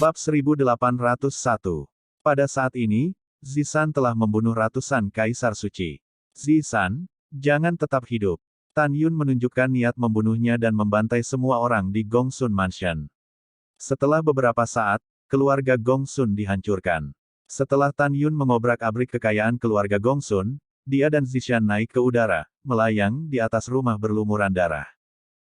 Bab 1801. Pada saat ini, Zishan telah membunuh ratusan kaisar suci. Zishan, jangan tetap hidup. Tan Yun menunjukkan niat membunuhnya dan membantai semua orang di Gongsun Mansion. Setelah beberapa saat, keluarga Gongsun dihancurkan. Setelah Tan Yun mengobrak-abrik kekayaan keluarga Gongsun, dia dan Zishan naik ke udara, melayang di atas rumah berlumuran darah.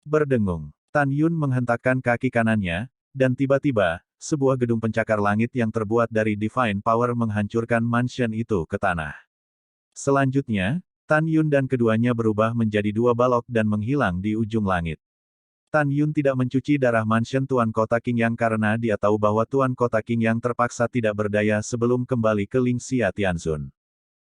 Berdengung, Tan Yun menghentakkan kaki kanannya, dan tiba-tiba, sebuah gedung pencakar langit yang terbuat dari Divine Power menghancurkan mansion itu ke tanah. Selanjutnya, Tan Yun dan keduanya berubah menjadi dua balok dan menghilang di ujung langit. Tan Yun tidak mencuci darah mansion Tuan Kota Qingyang karena dia tahu bahwa Tuan Kota Qingyang terpaksa tidak berdaya sebelum kembali ke Lingxia Tianzun.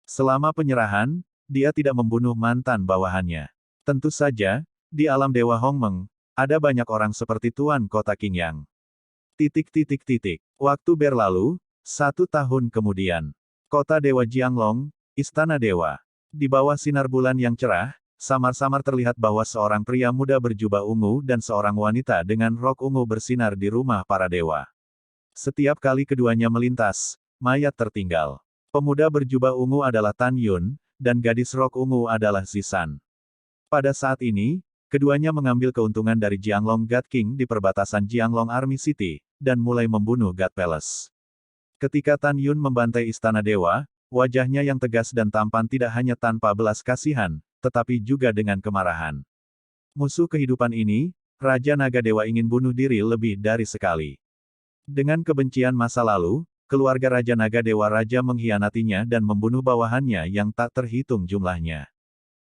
Selama penyerahan, dia tidak membunuh mantan bawahannya. Tentu saja, di alam Dewa Hongmeng, ada banyak orang seperti Tuan Kota Qingyang. Waktu berlalu, 1 tahun kemudian. Kota Dewa Jianglong, Istana Dewa. Di bawah sinar bulan yang cerah, samar-samar terlihat bahwa seorang pria muda berjubah ungu dan seorang wanita dengan rok ungu bersinar di rumah para dewa. Setiap kali keduanya melintas, mayat tertinggal. Pemuda berjubah ungu adalah Tan Yun, dan gadis rok ungu adalah Zishan. Pada saat ini, keduanya mengambil keuntungan dari Jianglong God King di perbatasan Jianglong Army City, dan mulai membunuh God Palace. Ketika Tan Yun membantai Istana Dewa, wajahnya yang tegas dan tampan tidak hanya tanpa belas kasihan, tetapi juga dengan kemarahan. Musuh kehidupan ini, Raja Naga Dewa ingin bunuh diri lebih dari sekali. Dengan kebencian masa lalu, keluarga Raja Naga Dewa Raja mengkhianatinya dan membunuh bawahannya yang tak terhitung jumlahnya.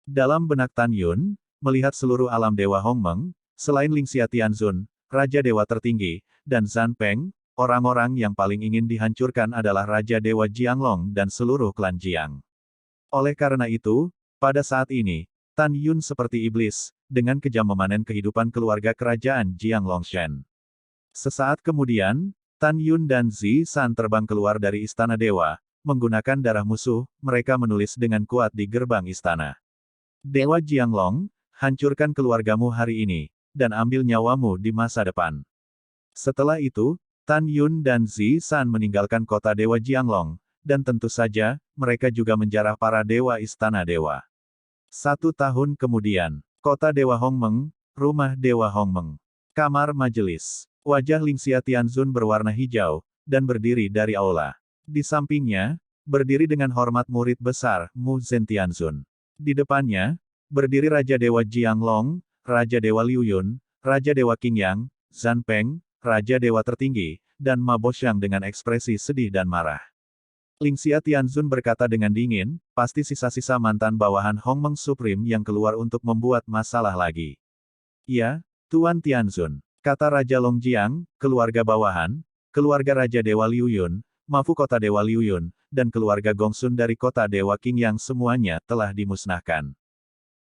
Dalam benak Tan Yun, melihat seluruh alam Dewa Hongmeng, selain Lingxia Tianzun, Raja Dewa Tertinggi, dan Zhan Peng, orang-orang yang paling ingin dihancurkan adalah Raja Dewa Jianglong dan seluruh klan Jiang. Oleh karena itu, pada saat ini, Tan Yun seperti iblis, dengan kejam memanen kehidupan keluarga kerajaan Jianglongshan. Sesaat kemudian, Tan Yun dan Zishan terbang keluar dari Istana Dewa, menggunakan darah musuh, mereka menulis dengan kuat di gerbang istana. Dewa Jianglong, hancurkan keluargamu hari ini, dan ambil nyawamu di masa depan. Setelah itu, Tan Yun dan Zishan meninggalkan kota Dewa Jianglong, dan tentu saja, mereka juga menjarah para dewa Istana Dewa. 1 tahun kemudian, kota Dewa Hongmeng, rumah Dewa Hongmeng. Kamar majelis. Wajah Lingxia Tianzun berwarna hijau, dan berdiri dari aula. Di sampingnya, berdiri dengan hormat murid besar, Mu Zhen Tianzun. Di depannya, berdiri Raja Dewa Jianglong, Raja Dewa Liu Yun, Raja Dewa Qingyang, Zhan Peng, Raja Dewa Tertinggi, dan Ma Boxiang dengan ekspresi sedih dan marah. Lingxia Tianzun berkata dengan dingin, pasti sisa-sisa mantan bawahan Hongmeng Supreme yang keluar untuk membuat masalah lagi. Ya, Tuan Tianzun, kata Raja Longjiang, keluarga bawahan, keluarga Raja Dewa Liu Yun, Mafu Kota Dewa Liu Yun, dan keluarga Gongsun dari Kota Dewa Qingyang semuanya telah dimusnahkan.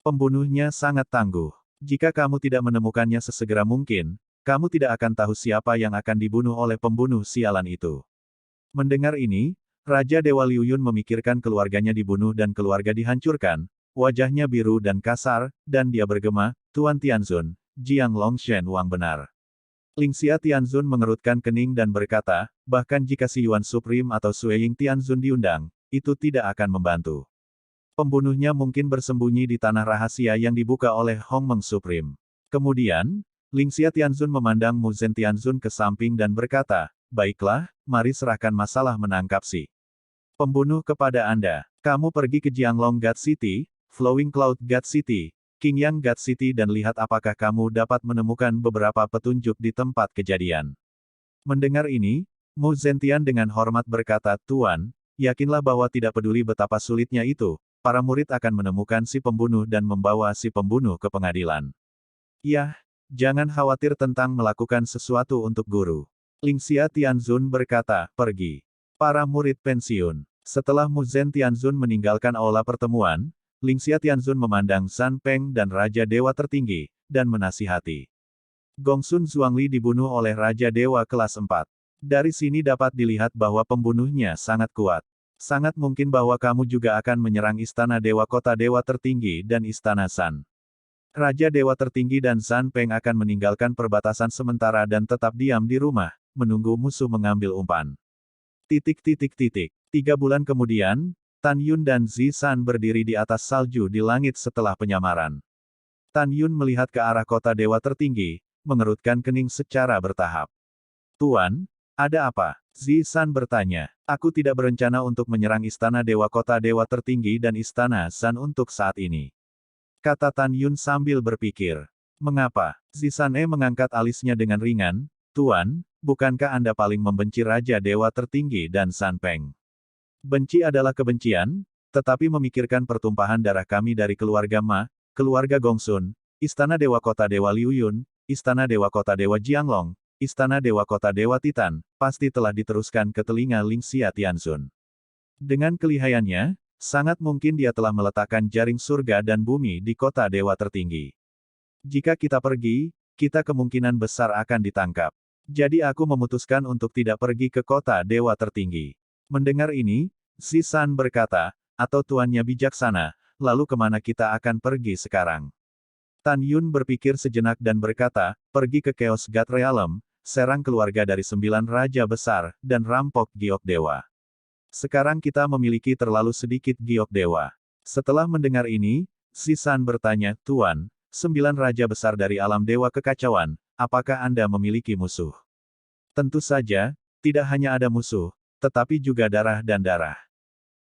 Pembunuhnya sangat tangguh. Jika kamu tidak menemukannya sesegera mungkin, kamu tidak akan tahu siapa yang akan dibunuh oleh pembunuh sialan itu. Mendengar ini, Raja Dewa Liu Yun memikirkan keluarganya dibunuh dan keluarga dihancurkan, wajahnya biru dan kasar, dan dia bergema, Tuan Tianzun, Jianglongshan Wang benar. Lingxia Tianzun mengerutkan kening dan berkata, bahkan jika si Yuan Supreme atau Sueying Tianzun diundang, itu tidak akan membantu. Pembunuhnya mungkin bersembunyi di tanah rahasia yang dibuka oleh Hongmeng Supreme. Kemudian, Lingxia Tianzun memandang Mu Zhen Tianzun ke samping dan berkata, baiklah, mari serahkan masalah menangkap si pembunuh kepada Anda. Kamu pergi ke Jianglong God City, Flowing Cloud God City, Qingyang God City dan lihat apakah kamu dapat menemukan beberapa petunjuk di tempat kejadian. Mendengar ini, Mu Zhen Tian dengan hormat berkata, Tuan, yakinlah bahwa tidak peduli betapa sulitnya itu, para murid akan menemukan si pembunuh dan membawa si pembunuh ke pengadilan. Yah, jangan khawatir tentang melakukan sesuatu untuk guru. Lingxia Tianzun berkata, pergi. Para murid pensiun. Setelah Mu Zhen Tianzun meninggalkan aula pertemuan, Lingxia Tianzun memandang Zhan Peng dan Raja Dewa Tertinggi, dan menasihati. Gongsun Zhuangli dibunuh oleh Raja Dewa kelas 4. Dari sini dapat dilihat bahwa pembunuhnya sangat kuat. Sangat mungkin bahwa kamu juga akan menyerang Istana Dewa Kota Dewa Tertinggi dan Istana Zhan. Raja Dewa Tertinggi dan Zhan Peng akan meninggalkan perbatasan sementara dan tetap diam di rumah, menunggu musuh mengambil umpan. 3 bulan kemudian, Tan Yun dan Zi San berdiri di atas salju di langit setelah penyamaran. Tan Yun melihat ke arah kota dewa tertinggi, mengerutkan kening secara bertahap. Tuan, ada apa? Zi San bertanya. Aku tidak berencana untuk menyerang istana dewa kota dewa tertinggi dan istana San untuk saat ini. Kata Tan Yun sambil berpikir. Mengapa? Zi San mengangkat alisnya dengan ringan. Tuan, bukankah Anda paling membenci Raja Dewa Tertinggi dan San Peng? Benci adalah kebencian, tetapi memikirkan pertumpahan darah kami dari keluarga Ma, keluarga Gongsun, Istana Dewa Kota Dewa Liu Yun, Istana Dewa Kota Dewa Jianglong, Istana Dewa Kota Dewa Titan, pasti telah diteruskan ke telinga Ling Xia Tianzun. Dengan kelihayannya, sangat mungkin dia telah meletakkan jaring surga dan bumi di kota dewa tertinggi. Jika kita pergi, kita kemungkinan besar akan ditangkap. Jadi aku memutuskan untuk tidak pergi ke kota dewa tertinggi. Mendengar ini, Zi San berkata, atau tuannya bijaksana, lalu kemana kita akan pergi sekarang? Tan Yun berpikir sejenak dan berkata, pergi ke Chaos God Realm, serang keluarga dari 9 raja besar, dan rampok giok dewa. Sekarang kita memiliki terlalu sedikit giok dewa. Setelah mendengar ini, Zi San bertanya, Tuan, 9 raja besar dari alam dewa kekacauan, apakah Anda memiliki musuh? Tentu saja, tidak hanya ada musuh, tetapi juga darah dan darah.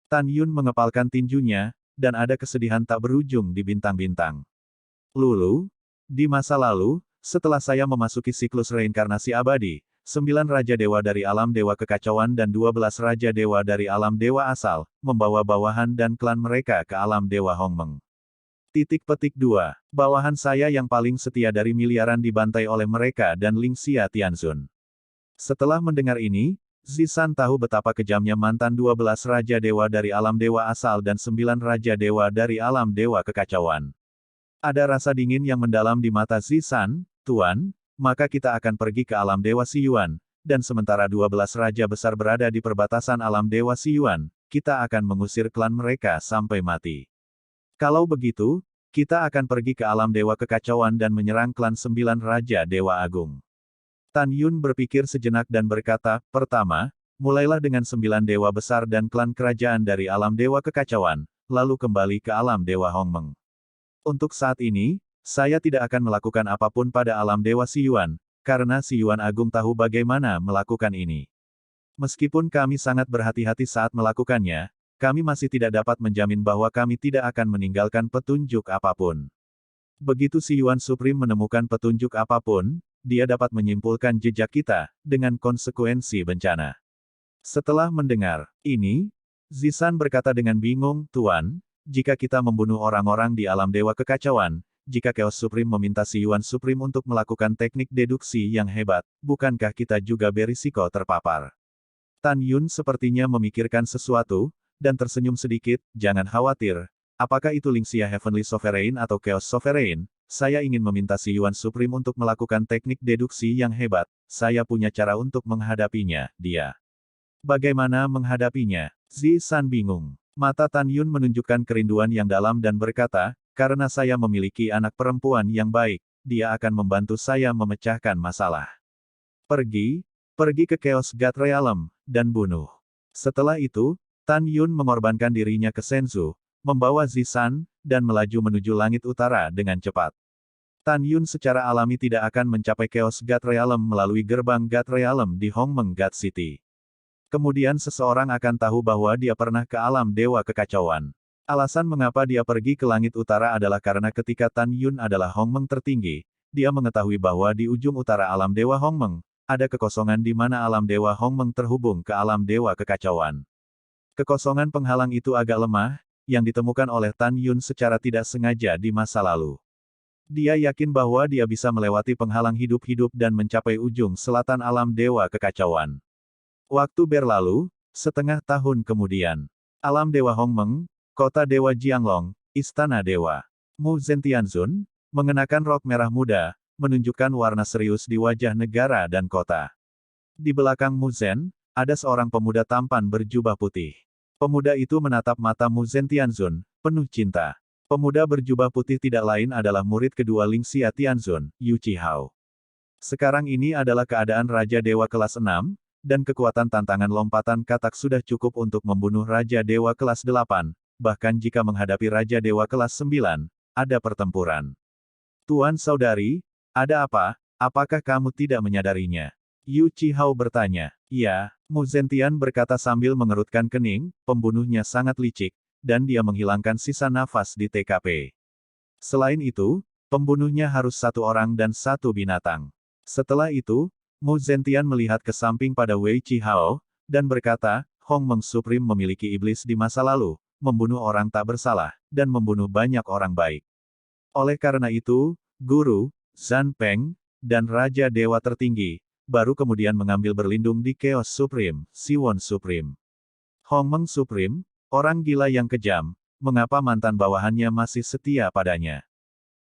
Tan Yun mengepalkan tinjunya, dan ada kesedihan tak berujung di bintang-bintang. Lulu, di masa lalu, setelah saya memasuki siklus reinkarnasi abadi, 9 Raja Dewa dari alam dewa kekacauan dan 12 Raja Dewa dari alam dewa asal, membawa bawahan dan klan mereka ke alam dewa Hongmeng. 2. Bawahan saya yang paling setia dari miliaran dibantai oleh mereka dan Ling Xia Tianzun. Setelah mendengar ini, Zi San tahu betapa kejamnya mantan 12 Raja Dewa dari alam dewa asal dan 9 Raja Dewa dari alam dewa kekacauan. Ada rasa dingin yang mendalam di mata Zi San, Tuan, maka kita akan pergi ke alam dewa Siyuan, dan sementara 12 Raja besar berada di perbatasan alam dewa Siyuan, kita akan mengusir klan mereka sampai mati. Kalau begitu, kita akan pergi ke alam dewa kekacauan dan menyerang klan 9 Raja Dewa Agung. Tan Yun berpikir sejenak dan berkata, pertama, mulailah dengan 9 dewa besar dan klan kerajaan dari alam dewa kekacauan, lalu kembali ke alam dewa Hongmeng. Untuk saat ini, saya tidak akan melakukan apapun pada alam dewa Siyuan, karena Siyuan Agung tahu bagaimana melakukan ini. Meskipun kami sangat berhati-hati saat melakukannya, kami masih tidak dapat menjamin bahwa kami tidak akan meninggalkan petunjuk apapun. Begitu Siyuan Supreme menemukan petunjuk apapun, dia dapat menyimpulkan jejak kita, dengan konsekuensi bencana. Setelah mendengar ini, Zi San berkata dengan bingung, Tuan, jika kita membunuh orang-orang di alam dewa kekacauan, jika Chaos Supreme meminta Siyuan Supreme untuk melakukan teknik deduksi yang hebat, bukankah kita juga berisiko terpapar? Tan Yun sepertinya memikirkan sesuatu, dan tersenyum sedikit, jangan khawatir. Apakah itu Ling Xia Heavenly Sovereign atau Chaos Sovereign? Saya ingin meminta Siyuan Supreme untuk melakukan teknik deduksi yang hebat, saya punya cara untuk menghadapinya, dia. Bagaimana menghadapinya? Zi San bingung. Mata Tan Yun menunjukkan kerinduan yang dalam dan berkata, karena saya memiliki anak perempuan yang baik, dia akan membantu saya memecahkan masalah. Pergi ke Chaos God Realm, dan bunuh. Setelah itu, Tan Yun mengorbankan dirinya ke Shenzhou, membawa Zi San, dan melaju menuju langit utara dengan cepat. Tan Yun secara alami tidak akan mencapai Chaos God Realm melalui gerbang God Realm di Hongmeng God City. Kemudian seseorang akan tahu bahwa dia pernah ke alam dewa kekacauan. Alasan mengapa dia pergi ke langit utara adalah karena ketika Tan Yun adalah Hongmeng tertinggi, dia mengetahui bahwa di ujung utara alam dewa Hongmeng, ada kekosongan di mana alam dewa Hongmeng terhubung ke alam dewa kekacauan. Kekosongan penghalang itu agak lemah, yang ditemukan oleh Tan Yun secara tidak sengaja di masa lalu. Dia yakin bahwa dia bisa melewati penghalang hidup-hidup dan mencapai ujung selatan alam dewa kekacauan. Waktu berlalu, setengah tahun kemudian. Alam dewa Hongmeng, kota dewa Jianglong, istana dewa. Mu Zentianzun, mengenakan rok merah muda, menunjukkan warna serius di wajah negara dan kota. Di belakang Mu Zen, ada seorang pemuda tampan berjubah putih. Pemuda itu menatap mata Mu Zentianzun, penuh cinta. Pemuda berjubah putih tidak lain adalah murid kedua Ling Xia Tianzun, Yu Qihao. Sekarang ini adalah keadaan Raja Dewa kelas 6, dan kekuatan tantangan lompatan katak sudah cukup untuk membunuh Raja Dewa kelas 8, bahkan jika menghadapi Raja Dewa kelas 9, ada pertempuran. Tuan Saudari, ada apa? Apakah kamu tidak menyadarinya? Yu Chihao bertanya. Ya, Mu Zentian berkata sambil mengerutkan kening, pembunuhnya sangat licik, dan dia menghilangkan sisa nafas di TKP. Selain itu, pembunuhnya harus satu orang dan satu binatang. Setelah itu, Mu Zentian melihat ke samping pada Wei Chihao, dan berkata, Hong Meng Supreme memiliki iblis di masa lalu, membunuh orang tak bersalah, dan membunuh banyak orang baik. Oleh karena itu, Guru, Zhan Peng, dan Raja Dewa Tertinggi, baru kemudian mengambil berlindung di Chaos Supreme, Siwon Supreme. Hong Meng Supreme, orang gila yang kejam, mengapa mantan bawahannya masih setia padanya?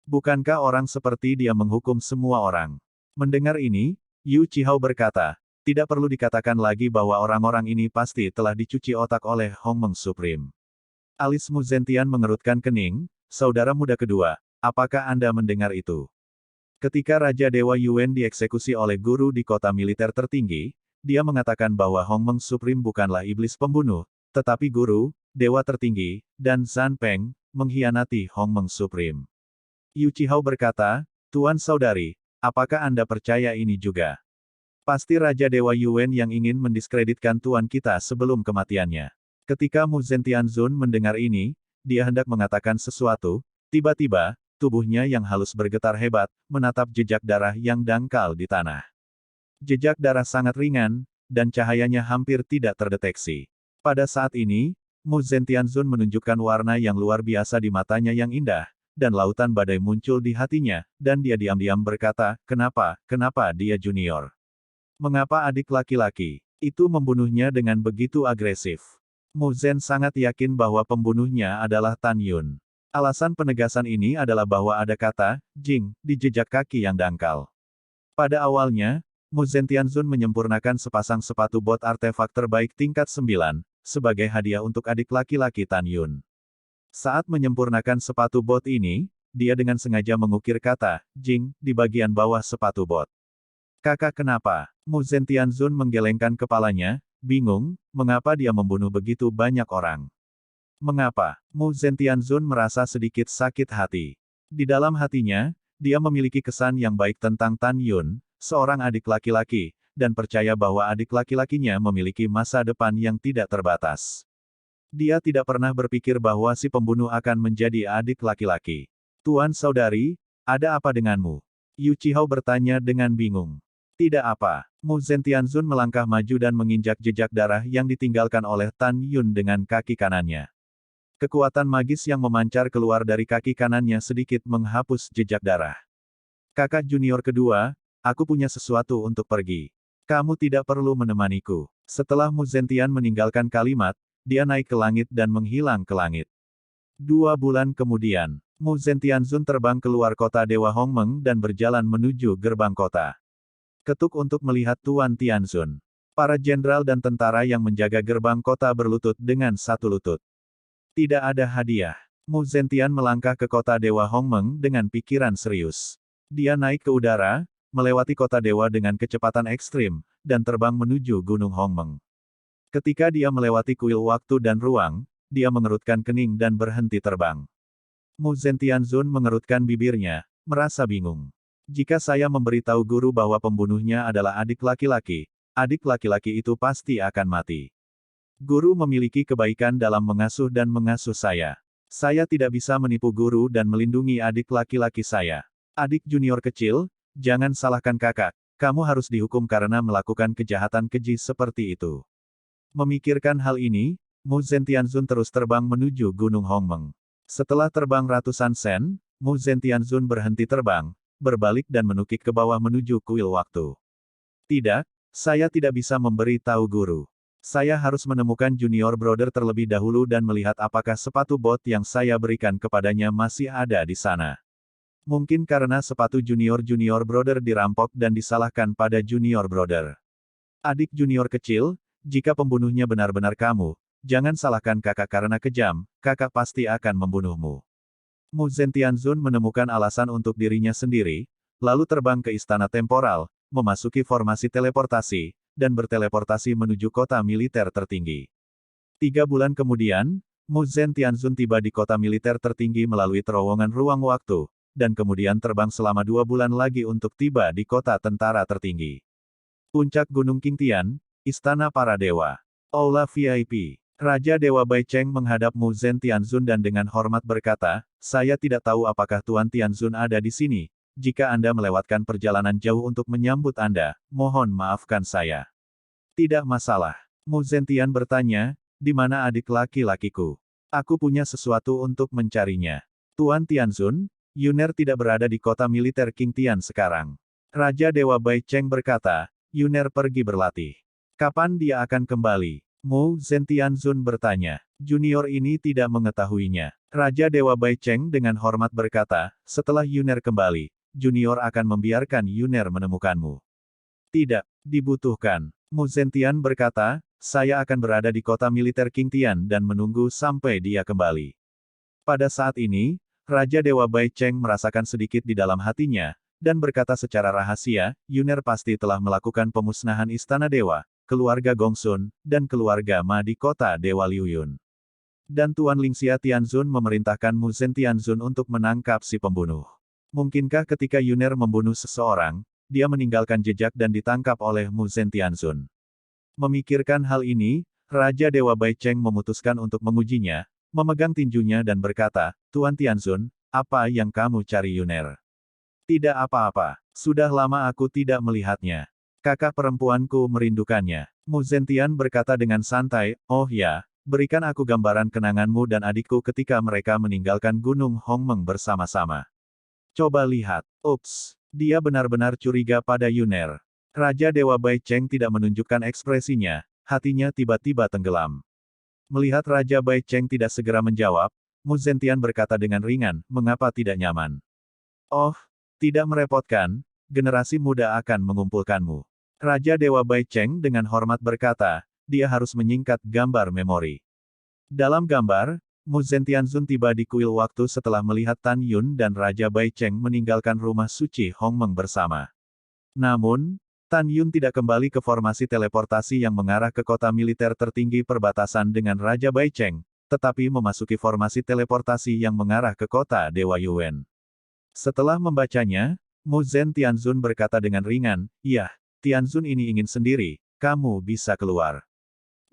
Bukankah orang seperti dia menghukum semua orang? Mendengar ini, Yu Chihao berkata, tidak perlu dikatakan lagi bahwa orang-orang ini pasti telah dicuci otak oleh Hong Meng Supreme. Alis Mu Zentian mengerutkan kening, saudara muda kedua, apakah Anda mendengar itu? Ketika Raja Dewa Yuan dieksekusi oleh guru di kota militer tertinggi, dia mengatakan bahwa Hong Meng Supreme bukanlah iblis pembunuh, tetapi guru, dewa tertinggi, dan Zhan Peng, mengkhianati Hong Meng Supreme. Yu Chihao berkata, Tuan Saudari, apakah Anda percaya ini juga? Pasti Raja Dewa Yuan yang ingin mendiskreditkan Tuan kita sebelum kematiannya. Ketika Mu Zentianzun mendengar ini, dia hendak mengatakan sesuatu, tiba-tiba, tubuhnya yang halus bergetar hebat, menatap jejak darah yang dangkal di tanah. Jejak darah sangat ringan, dan cahayanya hampir tidak terdeteksi. Pada saat ini, Mu Zentianzun menunjukkan warna yang luar biasa di matanya yang indah, dan lautan badai muncul di hatinya, dan dia diam-diam berkata, kenapa dia junior? Mengapa adik laki-laki itu membunuhnya dengan begitu agresif? Mu Zhen sangat yakin bahwa pembunuhnya adalah Tan Yun. Alasan penegasan ini adalah bahwa ada kata, Jing, di jejak kaki yang dangkal. Pada awalnya, Mu Zentianzun menyempurnakan sepasang sepatu bot artefak terbaik tingkat 9, sebagai hadiah untuk adik laki-laki Tan Yun. Saat menyempurnakan sepatu bot ini, dia dengan sengaja mengukir kata, Jing, di bagian bawah sepatu bot. Kakak kenapa? Mu Zentianzun menggelengkan kepalanya, bingung, mengapa dia membunuh begitu banyak orang. Mengapa? Mu Zentianzun merasa sedikit sakit hati. Di dalam hatinya, dia memiliki kesan yang baik tentang Tan Yun, seorang adik laki-laki, dan percaya bahwa adik laki-lakinya memiliki masa depan yang tidak terbatas. Dia tidak pernah berpikir bahwa si pembunuh akan menjadi adik laki-laki. Tuan Saudari, ada apa denganmu? Yu Chihao bertanya dengan bingung. Tidak apa. Mu Zentianzun melangkah maju dan menginjak jejak darah yang ditinggalkan oleh Tan Yun dengan kaki kanannya. Kekuatan magis yang memancar keluar dari kaki kanannya sedikit menghapus jejak darah. Kakak junior kedua, aku punya sesuatu untuk pergi. Kamu tidak perlu menemaniku. Setelah Mu Zentian meninggalkan kalimat, dia naik ke langit dan menghilang ke langit. 2 bulan kemudian, Mu Zentianzun terbang keluar kota Dewa Hongmeng dan berjalan menuju gerbang kota. Ketuk untuk melihat Tuan Tianzun. Para jenderal dan tentara yang menjaga gerbang kota berlutut dengan satu lutut. Tidak ada hadiah. Mu Zentian melangkah ke kota Dewa Hongmeng dengan pikiran serius. Dia naik ke udara, melewati kota dewa dengan kecepatan ekstrim, dan terbang menuju Gunung Hongmeng. Ketika dia melewati kuil waktu dan ruang, dia mengerutkan kening dan berhenti terbang. Mu Zentianzun mengerutkan bibirnya, merasa bingung. Jika saya memberitahu guru bahwa pembunuhnya adalah adik laki-laki itu pasti akan mati. Guru memiliki kebaikan dalam mengasuh dan mengasuh saya. Saya tidak bisa menipu guru dan melindungi adik laki-laki saya. Adik junior kecil, jangan salahkan kakak, kamu harus dihukum karena melakukan kejahatan keji seperti itu. Memikirkan hal ini, Mu Zentianzun terus terbang menuju Gunung Hongmeng. Setelah terbang ratusan sen, Mu Zentianzun berhenti terbang, berbalik dan menukik ke bawah menuju kuil waktu. Tidak, saya tidak bisa memberi tahu guru. Saya harus menemukan junior brother terlebih dahulu dan melihat apakah sepatu bot yang saya berikan kepadanya masih ada di sana. Mungkin karena sepatu junior brother dirampok dan disalahkan pada junior brother. Adik junior kecil, jika pembunuhnya benar-benar kamu, jangan salahkan kakak karena kejam, kakak pasti akan membunuhmu. Mu Zentianzun menemukan alasan untuk dirinya sendiri, lalu terbang ke istana temporal, memasuki formasi teleportasi, dan berteleportasi menuju kota militer tertinggi. 3 bulan kemudian, Mu Zhen Tianzun tiba di kota militer tertinggi melalui terowongan ruang waktu, dan kemudian terbang selama 2 bulan lagi untuk tiba di kota tentara tertinggi. Puncak Gunung Qingtian, Istana Para Dewa. Aula VIP. Raja Dewa Bai Cheng menghadap Mu Zhen Tianzun dan dengan hormat berkata, "Saya tidak tahu apakah Tuan Tianzun ada di sini. Jika Anda melewatkan perjalanan jauh untuk menyambut Anda, mohon maafkan saya." "Tidak masalah." Mu Zentian bertanya, "Di mana adik laki-lakiku? Aku punya sesuatu untuk mencarinya." "Tuan Tianzun, Yuner tidak berada di kota militer Qingtian sekarang." Raja Dewa Bai Cheng berkata, "Yuner pergi berlatih. Kapan dia akan kembali?" Mu Zentianzun bertanya. Junior ini tidak mengetahuinya. Raja Dewa Bai Cheng dengan hormat berkata, "Setelah Yuner kembali, Junior akan membiarkan Yuner menemukanmu." "Tidak, dibutuhkan." Mu Zentian berkata, "Saya akan berada di kota militer Qingtian dan menunggu sampai dia kembali." Pada saat ini, Raja Dewa Bai Cheng merasakan sedikit di dalam hatinya, dan berkata secara rahasia, "Yuner pasti telah melakukan pemusnahan Istana Dewa, keluarga Gongsun, dan keluarga Ma di kota Dewa Liuyun. Dan Tuan Lingxia Tianzun memerintahkan Mu Zhen Tianzun untuk menangkap si pembunuh. Mungkinkah ketika Yuner membunuh seseorang, dia meninggalkan jejak dan ditangkap oleh Mu Zhen Tianzun?" Memikirkan hal ini, Raja Dewa Bai Cheng memutuskan untuk mengujinya, memegang tinjunya dan berkata, "Tuan Tianzun, apa yang kamu cari Yuner?" "Tidak apa-apa, sudah lama aku tidak melihatnya. Kakak perempuanku merindukannya." Mu Zentian berkata dengan santai, "Oh ya, berikan aku gambaran kenanganmu dan adikku ketika mereka meninggalkan Gunung Hongmeng bersama-sama. Coba lihat." Ups, dia benar-benar curiga pada Yuner. Raja Dewa Bai Cheng tidak menunjukkan ekspresinya, hatinya tiba-tiba tenggelam. Melihat Raja Bai Cheng tidak segera menjawab, Mu Zentian berkata dengan ringan, "Mengapa tidak nyaman?" "Oh, tidak merepotkan, generasi muda akan mengumpulkanmu." Raja Dewa Bai Cheng dengan hormat berkata, dia harus menyingkat gambar memori. Dalam gambar, Mu Zentianzun tiba di kuil waktu setelah melihat Tan Yun dan Raja Bai Cheng meninggalkan rumah suci Hongmeng bersama. Namun, Tan Yun tidak kembali ke formasi teleportasi yang mengarah ke kota militer tertinggi perbatasan dengan Raja Bai Cheng, tetapi memasuki formasi teleportasi yang mengarah ke kota Dewa Yuan. Setelah membacanya, Mu Zhen Tianzun berkata dengan ringan, "Iya, Tianzun ini ingin sendiri, kamu bisa keluar."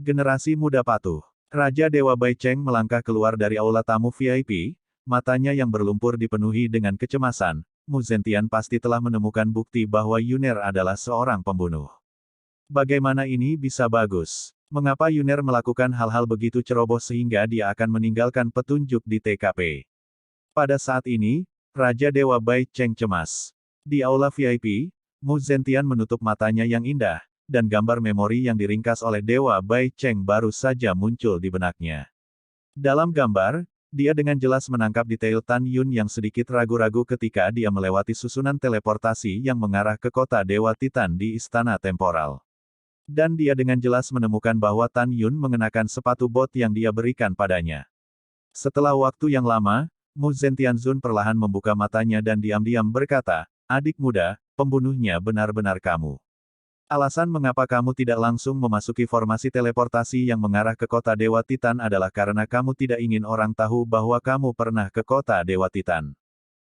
Generasi muda patuh. Raja Dewa Bai Cheng melangkah keluar dari aula tamu VIP, matanya yang berlumpur dipenuhi dengan kecemasan. Mu Zentian pasti telah menemukan bukti bahwa Yuner adalah seorang pembunuh. Bagaimana ini bisa bagus? Mengapa Yuner melakukan hal-hal begitu ceroboh sehingga dia akan meninggalkan petunjuk di TKP? Pada saat ini, Raja Dewa Bai Cheng cemas. Di aula VIP, Mu Zentian menutup matanya yang indah, dan gambar memori yang diringkas oleh Dewa Bai Cheng baru saja muncul di benaknya. Dalam gambar, dia dengan jelas menangkap detail Tan Yun yang sedikit ragu-ragu ketika dia melewati susunan teleportasi yang mengarah ke kota Dewa Titan di Istana Temporal. Dan dia dengan jelas menemukan bahwa Tan Yun mengenakan sepatu bot yang dia berikan padanya. Setelah waktu yang lama, Mu Zentianzun perlahan membuka matanya dan diam-diam berkata, "Adik muda, pembunuhnya benar-benar kamu. Alasan mengapa kamu tidak langsung memasuki formasi teleportasi yang mengarah ke kota Dewa Titan adalah karena kamu tidak ingin orang tahu bahwa kamu pernah ke kota Dewa Titan.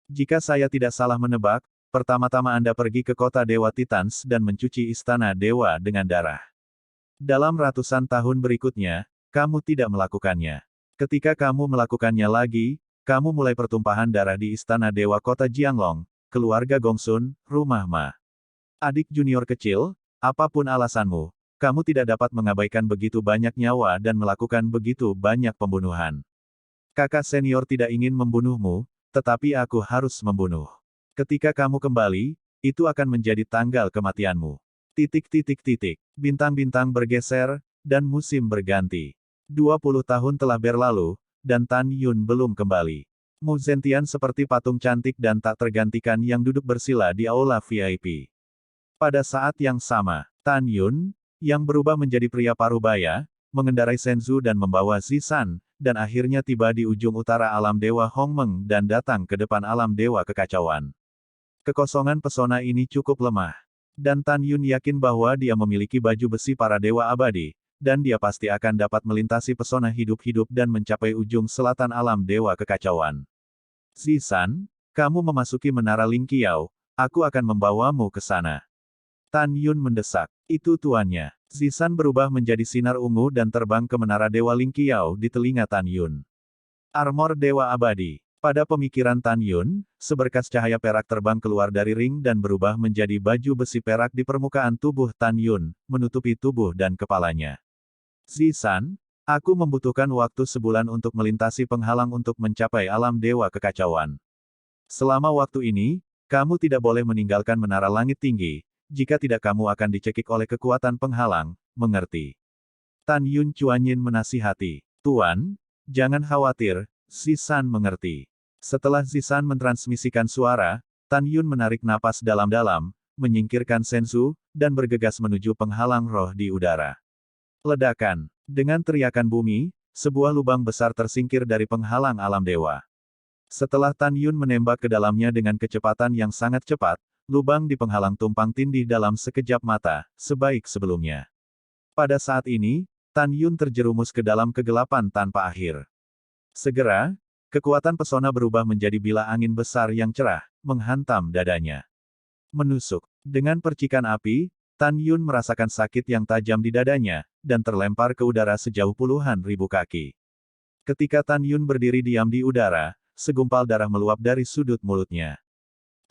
Jika saya tidak salah menebak, pertama-tama Anda pergi ke kota Dewa Titans dan mencuci istana dewa dengan darah. Dalam ratusan tahun berikutnya, kamu tidak melakukannya. Ketika kamu melakukannya lagi, kamu mulai pertumpahan darah di istana dewa kota Jianglong, keluarga Gongsun, rumah Ma. Adik junior kecil, apapun alasanmu, kamu tidak dapat mengabaikan begitu banyak nyawa dan melakukan begitu banyak pembunuhan. Kakak senior tidak ingin membunuhmu, tetapi aku harus membunuh. Ketika kamu kembali, itu akan menjadi tanggal kematianmu. Bintang-bintang bergeser, dan musim berganti. 20 tahun telah berlalu, dan Tan Yun belum kembali. Mu Zentian seperti patung cantik dan tak tergantikan yang duduk bersila di aula VIP. Pada saat yang sama, Tan Yun, yang berubah menjadi pria parubaya, mengendarai Shenzhou dan membawa Zishan, dan akhirnya tiba di ujung utara alam dewa Hongmeng dan datang ke depan alam dewa kekacauan. Kekosongan pesona ini cukup lemah. Dan Tan Yun yakin bahwa dia memiliki baju besi para dewa abadi, dan dia pasti akan dapat melintasi pesona hidup-hidup dan mencapai ujung selatan alam dewa kekacauan. Zisan, kamu memasuki menara Ling Qiao, aku akan membawamu ke sana. Tan Yun mendesak. Itu tuannya. Zisan berubah menjadi sinar ungu dan terbang ke menara dewa Ling Qiao di telinga Tan Yun. Armor dewa abadi. Pada pemikiran Tan Yun, seberkas cahaya perak terbang keluar dari ring dan berubah menjadi baju besi perak di permukaan tubuh Tan Yun, menutupi tubuh dan kepalanya. Zisan, aku membutuhkan waktu sebulan untuk melintasi penghalang untuk mencapai alam dewa kekacauan. Selama waktu ini, kamu tidak boleh meninggalkan menara langit tinggi, jika tidak kamu akan dicekik oleh kekuatan penghalang, mengerti? Tan Yun Chuanyin menasihati. Tuan, jangan khawatir, Zisan mengerti. Setelah Zisan mentransmisikan suara, Tan Yun menarik napas dalam-dalam, menyingkirkan sensu, dan bergegas menuju penghalang roh di udara. Ledakan. Dengan teriakan bumi, sebuah lubang besar tersingkir dari penghalang alam dewa. Setelah Tan Yun menembak ke dalamnya dengan kecepatan yang sangat cepat, lubang di penghalang tumpang tindih dalam sekejap mata, sebaik sebelumnya. Pada saat ini, Tan Yun terjerumus ke dalam kegelapan tanpa akhir. Segera, kekuatan pesona berubah menjadi bila angin besar yang cerah, menghantam dadanya. Menusuk. Dengan percikan api, Tan Yun merasakan sakit yang tajam di dadanya, dan terlempar ke udara sejauh puluhan ribu kaki. Ketika Tan Yun berdiri diam di udara, segumpal darah meluap dari sudut mulutnya.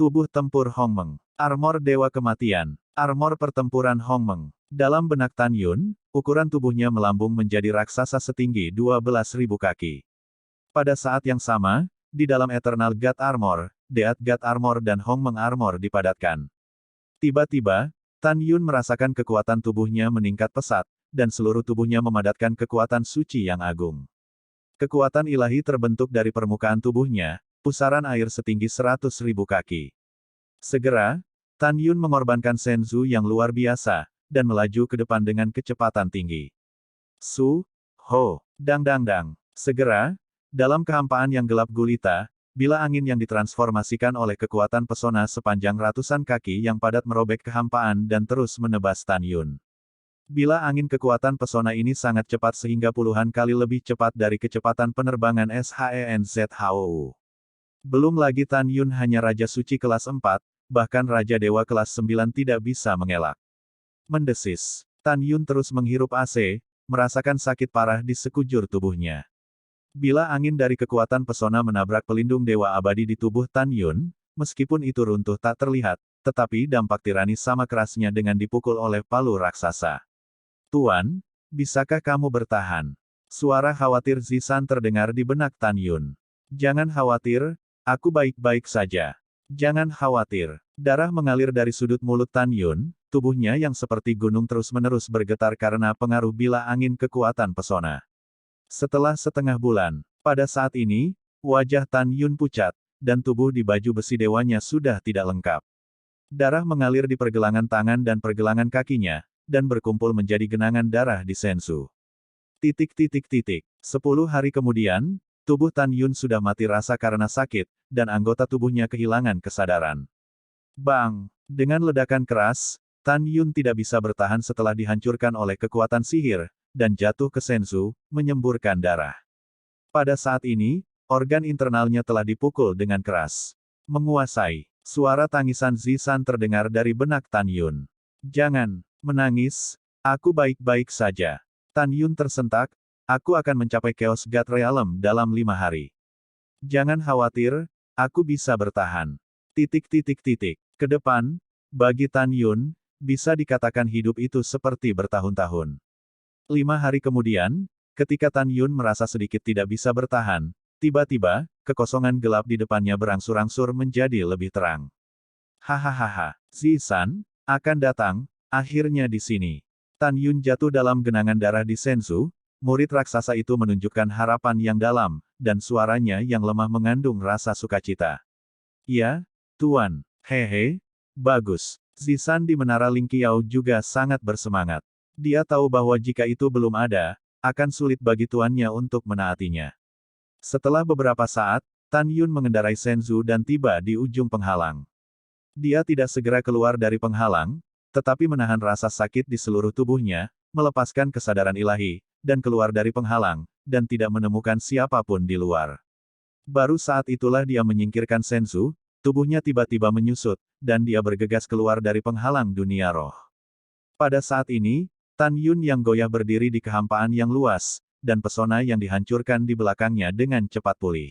Tubuh tempur Hongmeng. Armor Dewa Kematian. Armor pertempuran Hongmeng. Dalam benak Tan Yun, ukuran tubuhnya melambung menjadi raksasa setinggi 12.000 kaki. Pada saat yang sama, di dalam Eternal God Armor, Death God Armor dan Hongmeng Armor dipadatkan. Tiba-tiba, Tan Yun merasakan kekuatan tubuhnya meningkat pesat, dan seluruh tubuhnya memadatkan kekuatan suci yang agung. Kekuatan ilahi terbentuk dari permukaan tubuhnya, pusaran air setinggi 100.000 kaki. Segera, Tan Yun mengorbankan senzu yang luar biasa, dan melaju ke depan dengan kecepatan tinggi. Su, ho, dang dang dang. Segera, dalam kehampaan yang gelap gulita, bila angin yang ditransformasikan oleh kekuatan pesona sepanjang ratusan kaki yang padat merobek kehampaan dan terus menebas Tan Yun. Bila angin kekuatan pesona ini sangat cepat sehingga puluhan kali lebih cepat dari kecepatan penerbangan SHENZHOU. Belum lagi Tan Yun hanya Raja Suci kelas 4, bahkan Raja Dewa kelas 9 tidak bisa mengelak. Mendesis. Tan Yun terus menghirup AC, merasakan sakit parah di sekujur tubuhnya. Bila angin dari kekuatan pesona menabrak pelindung dewa abadi di tubuh Tan Yun, meskipun itu runtuh tak terlihat, tetapi dampak tirani sama kerasnya dengan dipukul oleh palu raksasa. Tuan, bisakah kamu bertahan? Suara khawatir Zisan terdengar di benak Tan Yun. Jangan khawatir, aku baik-baik saja. Jangan khawatir. Darah mengalir dari sudut mulut Tan Yun, tubuhnya yang seperti gunung terus-menerus bergetar karena pengaruh bila angin kekuatan pesona. Setelah setengah bulan, pada saat ini, wajah Tan Yun pucat, dan tubuh di baju besi dewanya sudah tidak lengkap. Darah mengalir di pergelangan tangan dan pergelangan kakinya, dan berkumpul menjadi genangan darah di sensu. 10 hari kemudian, tubuh Tan Yun sudah mati rasa karena sakit, dan anggota tubuhnya kehilangan kesadaran. Bang! Dengan ledakan keras, Tan Yun tidak bisa bertahan setelah dihancurkan oleh kekuatan sihir, dan jatuh ke sensu, menyemburkan darah. Pada saat ini, organ internalnya telah dipukul dengan keras. Menguasai. Suara tangisan Zisan terdengar dari benak Tan Yun. Jangan menangis, aku baik-baik saja. Tan Yun tersentak, aku akan mencapai Chaos God Realm dalam 5 hari. Jangan khawatir, aku bisa bertahan. Ke depan, bagi Tan Yun, bisa dikatakan hidup itu seperti bertahun-tahun. 5 hari kemudian, ketika Tan Yun merasa sedikit tidak bisa bertahan, tiba-tiba, kekosongan gelap di depannya berangsur-angsur menjadi lebih terang. Hahaha, Zisan, akan datang, akhirnya di sini. Tan Yun jatuh dalam genangan darah di sensu, murid raksasa itu menunjukkan harapan yang dalam, dan suaranya yang lemah mengandung rasa sukacita. Ya, Tuan, hehe, bagus. Zisan di menara Ling Qiao juga sangat bersemangat. Dia tahu bahwa jika itu belum ada, akan sulit bagi tuannya untuk menaatinya. Setelah beberapa saat, Tan Yun mengendarai senzu dan tiba di ujung penghalang. Dia tidak segera keluar dari penghalang, tetapi menahan rasa sakit di seluruh tubuhnya, melepaskan kesadaran ilahi, dan keluar dari penghalang, dan tidak menemukan siapapun di luar. Baru saat itulah dia menyingkirkan Senzu, tubuhnya tiba-tiba menyusut, dan dia bergegas keluar dari penghalang dunia roh. Pada saat ini, Tan Yun yang goyah berdiri di kehampaan yang luas, dan pesona yang dihancurkan di belakangnya dengan cepat pulih.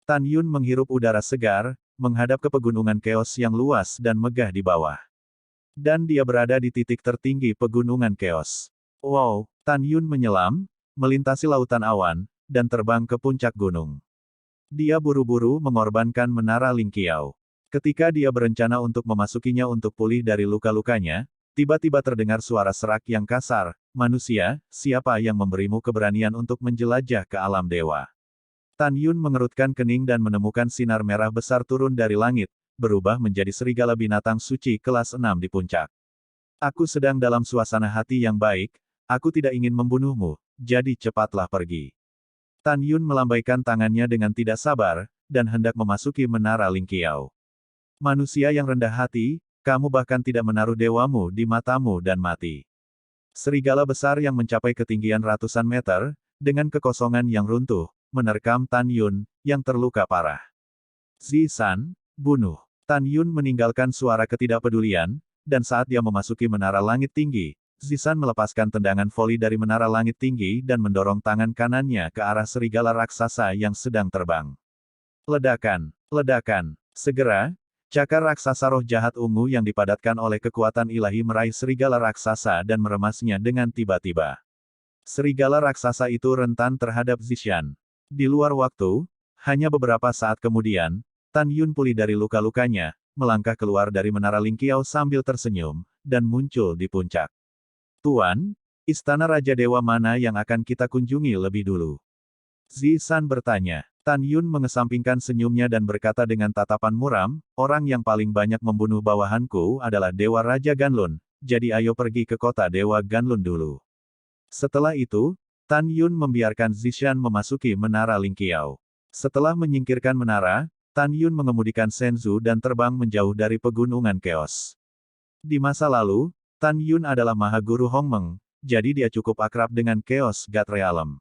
Tan Yun menghirup udara segar, menghadap ke pegunungan keos yang luas dan megah di bawah. Dan dia berada di titik tertinggi pegunungan keos. Wow, Tan Yun menyelam, melintasi lautan awan, dan terbang ke puncak gunung. Dia buru-buru mengorbankan menara Lingqiao. Ketika dia berencana untuk memasukinya untuk pulih dari luka-lukanya, tiba-tiba terdengar suara serak yang kasar, "Manusia, siapa yang memberimu keberanian untuk menjelajah ke alam dewa?" Tan Yun mengerutkan kening dan menemukan sinar merah besar turun dari langit, berubah menjadi serigala binatang suci kelas 6 di puncak. "Aku sedang dalam suasana hati yang baik, aku tidak ingin membunuhmu, jadi cepatlah pergi." Tan Yun melambaikan tangannya dengan tidak sabar, dan hendak memasuki menara Lingqiao. "Manusia yang rendah hati, kamu bahkan tidak menaruh dewamu di matamu dan mati." Serigala besar yang mencapai ketinggian ratusan meter, dengan kekosongan yang runtuh, menerkam Tan Yun, yang terluka parah. "Zisan, bunuh." Tan Yun meninggalkan suara ketidakpedulian, dan saat dia memasuki menara langit tinggi, Zisan melepaskan tendangan voli dari menara langit tinggi dan mendorong tangan kanannya ke arah serigala raksasa yang sedang terbang. Ledakan, ledakan. Segera, cakar raksasa roh jahat ungu yang dipadatkan oleh kekuatan ilahi meraih serigala raksasa dan meremasnya dengan tiba-tiba. Serigala raksasa itu rentan terhadap Zishan. Di luar waktu, hanya beberapa saat kemudian, Tan Yun pulih dari luka-lukanya, melangkah keluar dari menara Lingqiao sambil tersenyum, dan muncul di puncak. "Tuan, istana Raja Dewa mana yang akan kita kunjungi lebih dulu?" Zisan bertanya. Tan Yun mengesampingkan senyumnya dan berkata dengan tatapan muram, "Orang yang paling banyak membunuh bawahanku adalah Dewa Raja Ganlun, jadi ayo pergi ke kota Dewa Ganlun dulu." Setelah itu, Tan Yun membiarkan Zishan memasuki menara Lingqiao. Setelah menyingkirkan menara, Tan Yun mengemudikan Senzu dan terbang menjauh dari pegunungan keos. Di masa lalu, Tan Yun adalah Maha Guru Hongmeng, jadi dia cukup akrab dengan Chaos God Realm.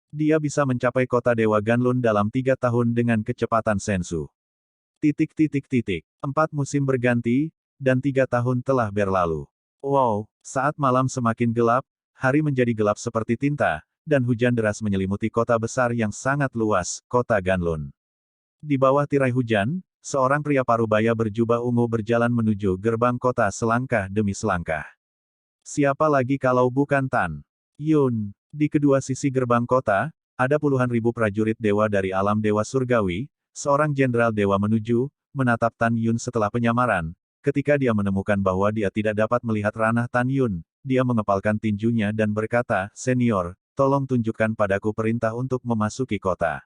Dia bisa mencapai kota Dewa Ganlun dalam 3 tahun dengan kecepatan Senzu. 4 musim berganti, dan 3 tahun telah berlalu. Wow, saat malam semakin gelap, hari menjadi gelap seperti tinta, dan hujan deras menyelimuti kota besar yang sangat luas, kota Ganlun. Di bawah tirai hujan, seorang pria parubaya berjubah ungu berjalan menuju gerbang kota selangkah demi selangkah. Siapa lagi kalau bukan Tan Yun? Di kedua sisi gerbang kota, ada puluhan ribu prajurit dewa dari alam dewa surgawi. Seorang jenderal dewa menatap Tan Yun setelah penyamaran. Ketika dia menemukan bahwa dia tidak dapat melihat ranah Tan Yun, dia mengepalkan tinjunya dan berkata, "Senior, tolong tunjukkan padaku perintah untuk memasuki kota."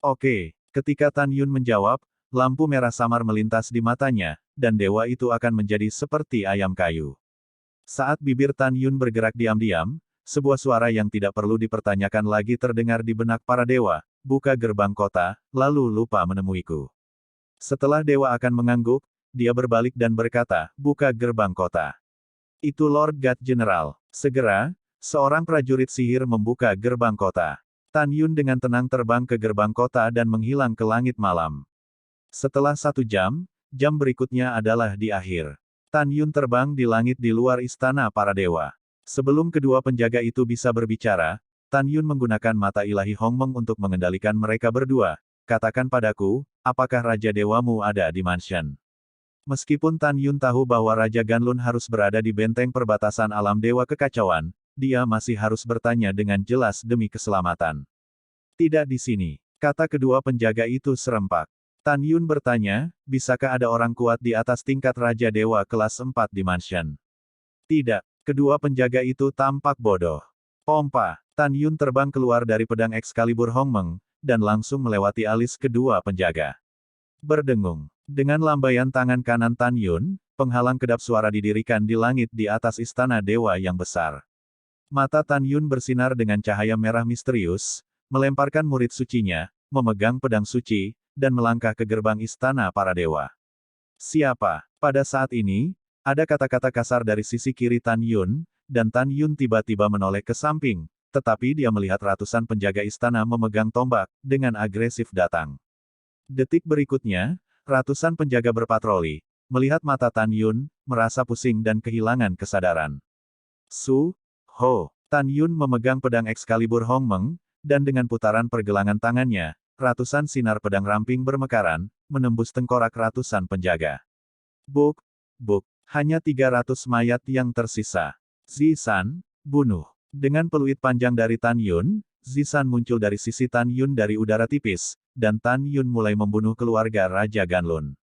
"Oke." Ketika Tan Yun menjawab, lampu merah samar melintas di matanya, dan dewa itu akan menjadi seperti ayam kayu. Saat bibir Tan Yun bergerak diam-diam, sebuah suara yang tidak perlu dipertanyakan lagi terdengar di benak para dewa, "Buka gerbang kota, lalu lupa menemuiku." Setelah dewa akan mengangguk, dia berbalik dan berkata, "Buka gerbang kota." Itu Lord God General. Segera, seorang prajurit sihir membuka gerbang kota. Tan Yun dengan tenang terbang ke gerbang kota dan menghilang ke langit malam. Setelah 1 jam, jam berikutnya adalah di akhir. Tan Yun terbang di langit di luar istana para dewa. Sebelum kedua penjaga itu bisa berbicara, Tan Yun menggunakan mata ilahi Hongmeng untuk mengendalikan mereka berdua. "Katakan padaku, apakah Raja Dewamu ada di mansion?" Meskipun Tan Yun tahu bahwa Raja Ganlun harus berada di benteng perbatasan alam dewa kekacauan, dia masih harus bertanya dengan jelas demi keselamatan. "Tidak di sini," kata kedua penjaga itu serempak. Tan Yun bertanya, "Bisakah ada orang kuat di atas tingkat Raja Dewa kelas 4 di mansion?" "Tidak." Kedua penjaga itu tampak bodoh. Pompa. Tan Yun terbang keluar dari pedang Excalibur Hongmeng, dan langsung melewati alis kedua penjaga. Berdengung. Dengan lambaian tangan kanan Tan Yun, penghalang kedap suara didirikan di langit di atas istana dewa yang besar. Mata Tan Yun bersinar dengan cahaya merah misterius, melemparkan murid sucinya, memegang pedang suci, dan melangkah ke gerbang istana para dewa. Siapa? Pada saat ini, ada kata-kata kasar dari sisi kiri Tan Yun, dan Tan Yun tiba-tiba menoleh ke samping, tetapi dia melihat ratusan penjaga istana memegang tombak, dengan agresif datang. Detik berikutnya, ratusan penjaga berpatroli, melihat mata Tan Yun, merasa pusing dan kehilangan kesadaran. Su, Ho, Tan Yun memegang pedang Excalibur Hong Meng, dan dengan putaran pergelangan tangannya, ratusan sinar pedang ramping bermekaran, menembus tengkorak ratusan penjaga. Buk, buk, hanya 300 mayat yang tersisa. Zisan, bunuh. Dengan peluit panjang dari Tan Yun, Zisan muncul dari sisi Tan Yun dari udara tipis, dan Tan Yun mulai membunuh keluarga Raja Ganlun.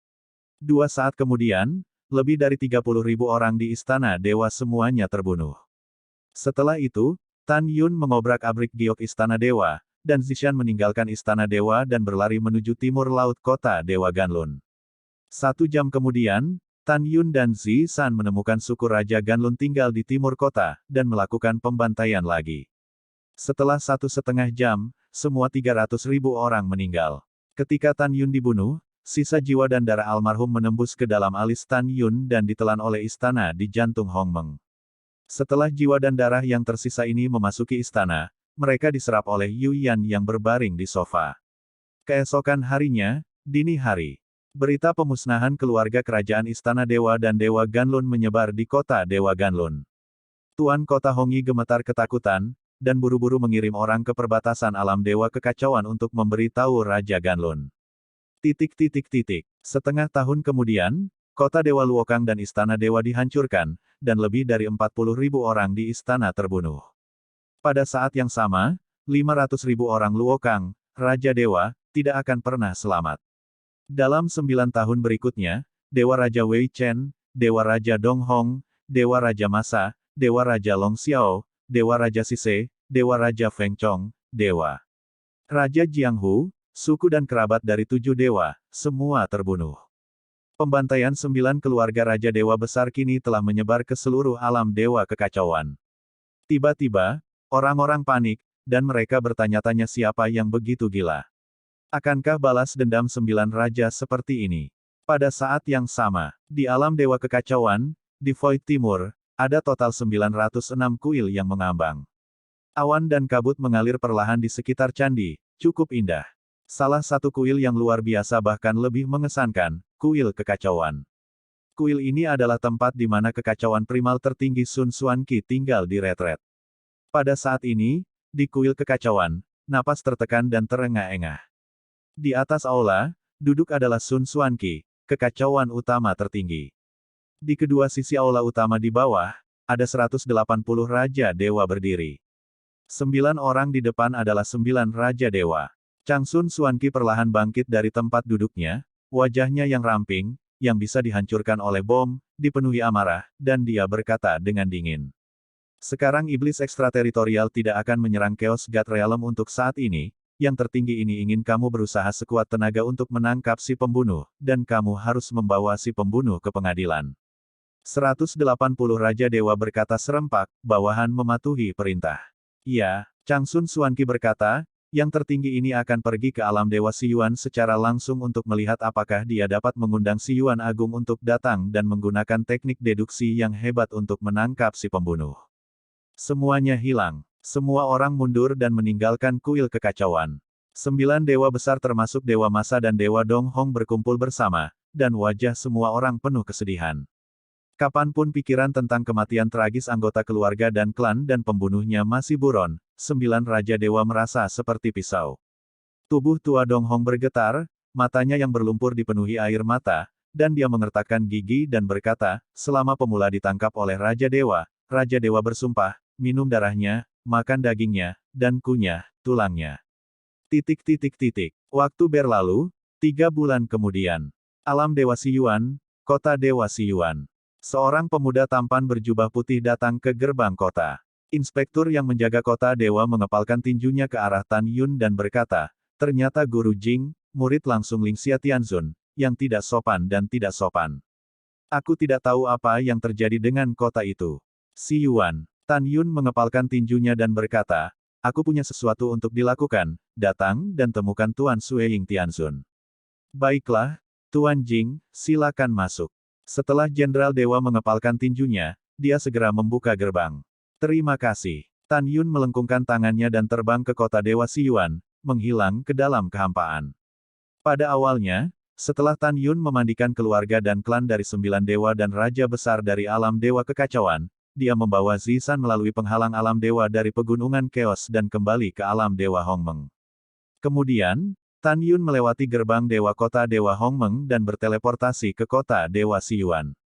2 saat kemudian, lebih dari 30.000 orang di Istana Dewa semuanya terbunuh. Setelah itu, Tan Yun mengobrak-abrik giok Istana Dewa, dan Zishan meninggalkan Istana Dewa dan berlari menuju timur laut kota Dewa Ganlun. 1 jam kemudian, Tan Yun dan Zishan menemukan suku Raja Ganlun tinggal di timur kota, dan melakukan pembantaian lagi. Setelah 1,5 jam, semua 300.000 orang meninggal. Ketika Tan Yun dibunuh, sisa jiwa dan darah almarhum menembus ke dalam alis Tan Yun dan ditelan oleh istana di jantung Hong Meng. Setelah jiwa dan darah yang tersisa ini memasuki istana, mereka diserap oleh Yu Yan yang berbaring di sofa. Keesokan harinya, dini hari, berita pemusnahan keluarga kerajaan Istana Dewa dan Dewa Ganlun menyebar di kota Dewa Ganlun. Tuan kota Hongyi gemetar ketakutan, dan buru-buru mengirim orang ke perbatasan alam Dewa Kekacauan untuk memberitahu Raja Ganlun. Setengah tahun kemudian, kota Dewa Luokang dan Istana Dewa dihancurkan, dan lebih dari 40.000 orang di istana terbunuh. Pada saat yang sama, 500.000 orang Luokang, Raja Dewa, tidak akan pernah selamat. Dalam 9 tahun berikutnya, Dewa Raja Wei Chen, Dewa Raja Dong Hong, Dewa Raja Masa, Dewa Raja Long Xiao, Dewa Raja Sise, Dewa Raja Feng Chong, Dewa Raja Jianghu, suku dan kerabat dari 7 dewa, semua terbunuh. Pembantaian 9 keluarga Raja Dewa besar kini telah menyebar ke seluruh alam Dewa Kekacauan. Tiba-tiba, orang-orang panik, dan mereka bertanya-tanya siapa yang begitu gila. Akankah balas dendam 9 raja seperti ini? Pada saat yang sama, di alam Dewa Kekacauan, di Void Timur, ada total 906 kuil yang mengambang. Awan dan kabut mengalir perlahan di sekitar candi, cukup indah. Salah satu kuil yang luar biasa bahkan lebih mengesankan, kuil kekacauan. Kuil ini adalah tempat di mana kekacauan primal tertinggi Sun Xuanqi tinggal di retret. Pada saat ini, di kuil kekacauan, napas tertekan dan terengah-engah. Di atas aula, duduk adalah Sun Xuanqi, kekacauan utama tertinggi. Di kedua sisi aula utama di bawah, ada 180 Raja Dewa berdiri. 9 orang di depan adalah 9 Raja Dewa. Chang Sun Xuanqi perlahan bangkit dari tempat duduknya, wajahnya yang ramping, yang bisa dihancurkan oleh bom, dipenuhi amarah, dan dia berkata dengan dingin. Sekarang iblis ekstrateritorial tidak akan menyerang Chaos God Realm untuk saat ini, yang tertinggi ini ingin kamu berusaha sekuat tenaga untuk menangkap si pembunuh, dan kamu harus membawa si pembunuh ke pengadilan. 180 Raja Dewa berkata serempak, bawahan mematuhi perintah. Ya, Chang Sun Xuanqi berkata, yang tertinggi ini akan pergi ke alam Dewa Siyuan secara langsung untuk melihat apakah dia dapat mengundang Siyuan Agung untuk datang dan menggunakan teknik deduksi yang hebat untuk menangkap si pembunuh. Semuanya hilang. Semua orang mundur dan meninggalkan kuil kekacauan. 9 dewa besar termasuk Dewa Masa dan Dewa Dong Hong berkumpul bersama, dan wajah semua orang penuh kesedihan. Kapanpun pikiran tentang kematian tragis anggota keluarga dan klan dan pembunuhnya masih buron, 9 Raja Dewa merasa seperti pisau. Tubuh tua Dong Hong bergetar, matanya yang berlumpur dipenuhi air mata, dan dia mengertakkan gigi dan berkata, selama pemula ditangkap oleh Raja Dewa bersumpah, minum darahnya, makan dagingnya, dan kunyah tulangnya. Waktu berlalu, 3 bulan kemudian. Alam Dewa Siyuan, kota Dewa Siyuan. Seorang pemuda tampan berjubah putih datang ke gerbang kota. Inspektur yang menjaga kota Dewa mengepalkan tinjunya ke arah Tan Yun dan berkata, ternyata Guru Jing, murid langsung Ling Xia Tianzun, yang tidak sopan dan tidak sopan. Aku tidak tahu apa yang terjadi dengan kota itu. Siyuan. Tan Yun mengepalkan tinjunya dan berkata, aku punya sesuatu untuk dilakukan, datang dan temukan Tuan Sui Ying Tianzun. Baiklah, Tuan Jing, silakan masuk. Setelah Jenderal Dewa mengepalkan tinjunya, dia segera membuka gerbang. Terima kasih. Tan Yun melengkungkan tangannya dan terbang ke kota Dewa Siyuan, menghilang ke dalam kehampaan. Pada awalnya, setelah Tan Yun memandikan keluarga dan klan dari 9 dewa dan raja besar dari alam dewa kekacauan, dia membawa Zisan melalui penghalang alam dewa dari pegunungan Chaos dan kembali ke alam dewa Hongmeng. Kemudian, Tan Yun melewati gerbang dewa kota dewa Hongmeng dan berteleportasi ke kota dewa Siyuan.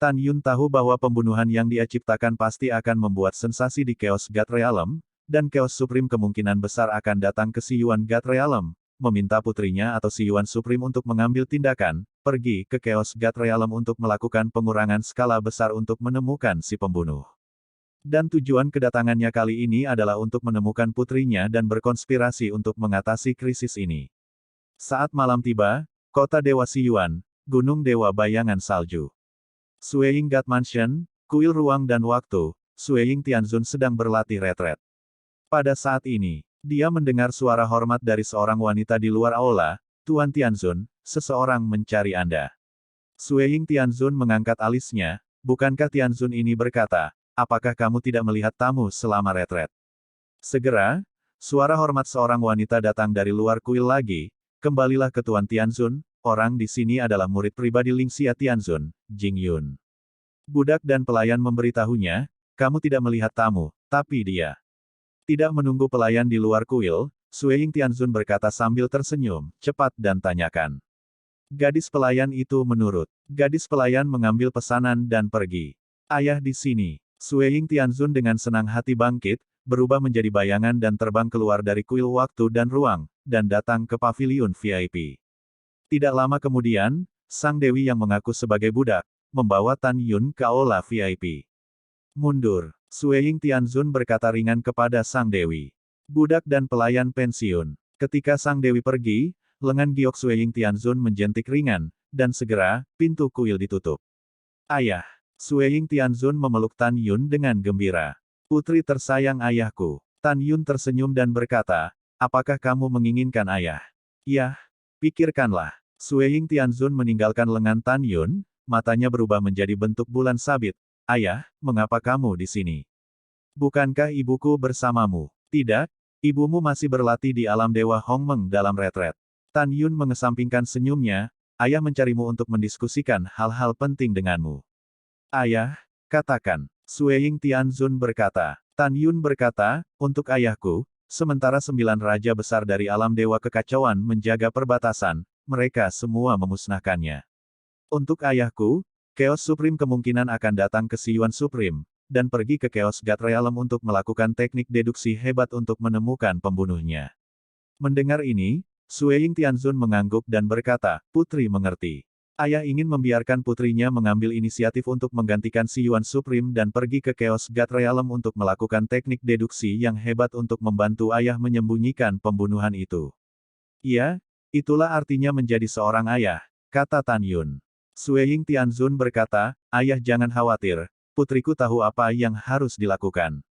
Tan Yun tahu bahwa pembunuhan yang dia ciptakan pasti akan membuat sensasi di Chaos God Realm, dan Chaos Supreme kemungkinan besar akan datang ke Siyuan God Realm, meminta putrinya atau Siyuan Supreme untuk mengambil tindakan, pergi ke Chaos God Realm untuk melakukan pengurangan skala besar untuk menemukan si pembunuh. Dan tujuan kedatangannya kali ini adalah untuk menemukan putrinya dan berkonspirasi untuk mengatasi krisis ini. Saat malam tiba, kota Dewa Siyuan, Gunung Dewa Bayangan Salju. Sueying God Mansion, kuil ruang dan waktu, Sueying Tianzun sedang berlatih retret. Pada saat ini, dia mendengar suara hormat dari seorang wanita di luar aula, Tuan Tianzun, seseorang mencari Anda. Sueying Tianzun mengangkat alisnya, bukankah Tianzun ini berkata, apakah kamu tidak melihat tamu selama retret? Segera, suara hormat seorang wanita datang dari luar kuil lagi, kembalilah ke Tuan Tianzun, orang di sini adalah murid pribadi Lingxia Tianzun, Jing Yun. Budak dan pelayan memberitahunya, kamu tidak melihat tamu, tapi dia. Tidak menunggu pelayan di luar kuil, Sueying Tianzun berkata sambil tersenyum, cepat dan tanyakan. Gadis pelayan itu menurut. Gadis pelayan mengambil pesanan dan pergi. Ayah di sini. Sueying Tianzun dengan senang hati bangkit, berubah menjadi bayangan dan terbang keluar dari kuil waktu dan ruang, dan datang ke paviliun VIP. Tidak lama kemudian, sang dewi yang mengaku sebagai budak, membawa Tan Yun ke aula VIP. Mundur, Sueying Tianzun berkata ringan kepada sang dewi. Budak dan pelayan pensiun. Ketika sang dewi pergi, lengan giok Sueying Tianzun menjentik ringan, dan segera, pintu kuil ditutup. Ayah. Sueying Tianzun memeluk Tan Yun dengan gembira. Putri tersayang ayahku. Tan Yun tersenyum dan berkata, apakah kamu menginginkan ayah? Ya, pikirkanlah. Sueying Tianzun meninggalkan lengan Tan Yun, matanya berubah menjadi bentuk bulan sabit. Ayah, mengapa kamu di sini? Bukankah ibuku bersamamu? Tidak, ibumu masih berlatih di alam dewa Hongmeng dalam retret. Tan Yun mengesampingkan senyumnya, ayah mencarimu untuk mendiskusikan hal-hal penting denganmu. Ayah, katakan. Sueying Tianzun berkata. Tan Yun berkata, untuk ayahku, sementara 9 raja besar dari alam dewa kekacauan menjaga perbatasan, mereka semua memusnahkannya. Untuk ayahku, Chaos Supreme kemungkinan akan datang ke Siyuan Supreme, dan pergi ke Chaos God Realm untuk melakukan teknik deduksi hebat untuk menemukan pembunuhnya. Mendengar ini, Sueying Tianzun mengangguk dan berkata, putri mengerti. Ayah ingin membiarkan putrinya mengambil inisiatif untuk menggantikan Siyuan Supreme dan pergi ke Chaos God Realm untuk melakukan teknik deduksi yang hebat untuk membantu ayah menyembunyikan pembunuhan itu. Iya, itulah artinya menjadi seorang ayah, kata Tan Yun. Sueying Tianzun berkata, ayah jangan khawatir, putriku tahu apa yang harus dilakukan.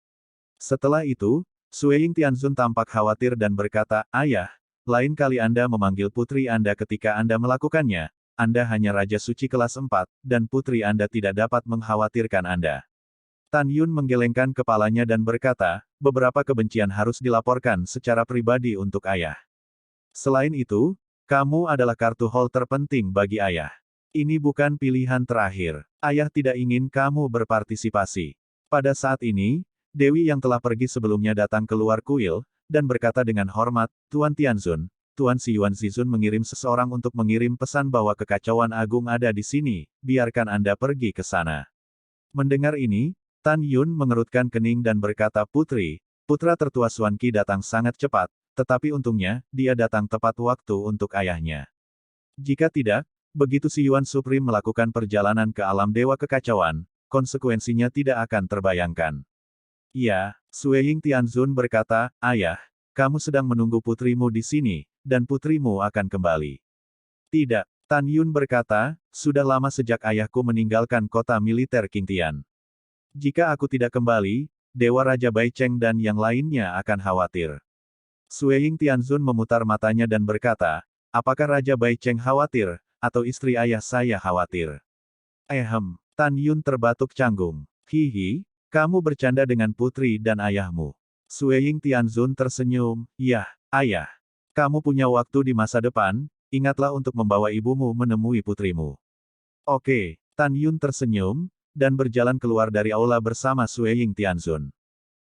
Setelah itu, Sueying Tianzun tampak khawatir dan berkata, ayah, lain kali Anda memanggil putri Anda ketika Anda melakukannya, Anda hanya Raja Suci kelas 4, dan putri Anda tidak dapat mengkhawatirkan Anda. Tan Yun menggelengkan kepalanya dan berkata, beberapa kebencian harus dilaporkan secara pribadi untuk ayah. Selain itu, kamu adalah kartu hol terpenting bagi ayah. Ini bukan pilihan terakhir. Ayah tidak ingin kamu berpartisipasi. Pada saat ini, Dewi yang telah pergi sebelumnya datang keluar kuil, dan berkata dengan hormat, Tuan Tianzun, Tuan Siyuan Zizun mengirim seseorang untuk mengirim pesan bahwa kekacauan agung ada di sini, biarkan Anda pergi ke sana. Mendengar ini, Tan Yun mengerutkan kening dan berkata putri, putra tertua Xuan Qi datang sangat cepat, tetapi untungnya, dia datang tepat waktu untuk ayahnya. Jika tidak, begitu Siyuan Supreme melakukan perjalanan ke alam dewa kekacauan, konsekuensinya tidak akan terbayangkan. Ya, Sueying Tianzun berkata, ayah, kamu sedang menunggu putrimu di sini, dan putrimu akan kembali. Tidak, Tan Yun berkata, sudah lama sejak ayahku meninggalkan kota militer Qingtian. Jika aku tidak kembali, Dewa Raja Bai Cheng dan yang lainnya akan khawatir. Sueying Tianzun memutar matanya dan berkata, apakah Raja Bai Cheng khawatir? atau istri ayah saya khawatir. Tan Yun terbatuk canggung. Hihi, kamu bercanda dengan putri dan ayahmu. Sui Tianzun tersenyum, yah, ayah. Kamu punya waktu di masa depan, ingatlah untuk membawa ibumu menemui putrimu. Oke, Tan Yun tersenyum, dan berjalan keluar dari aula bersama Sui Tianzun.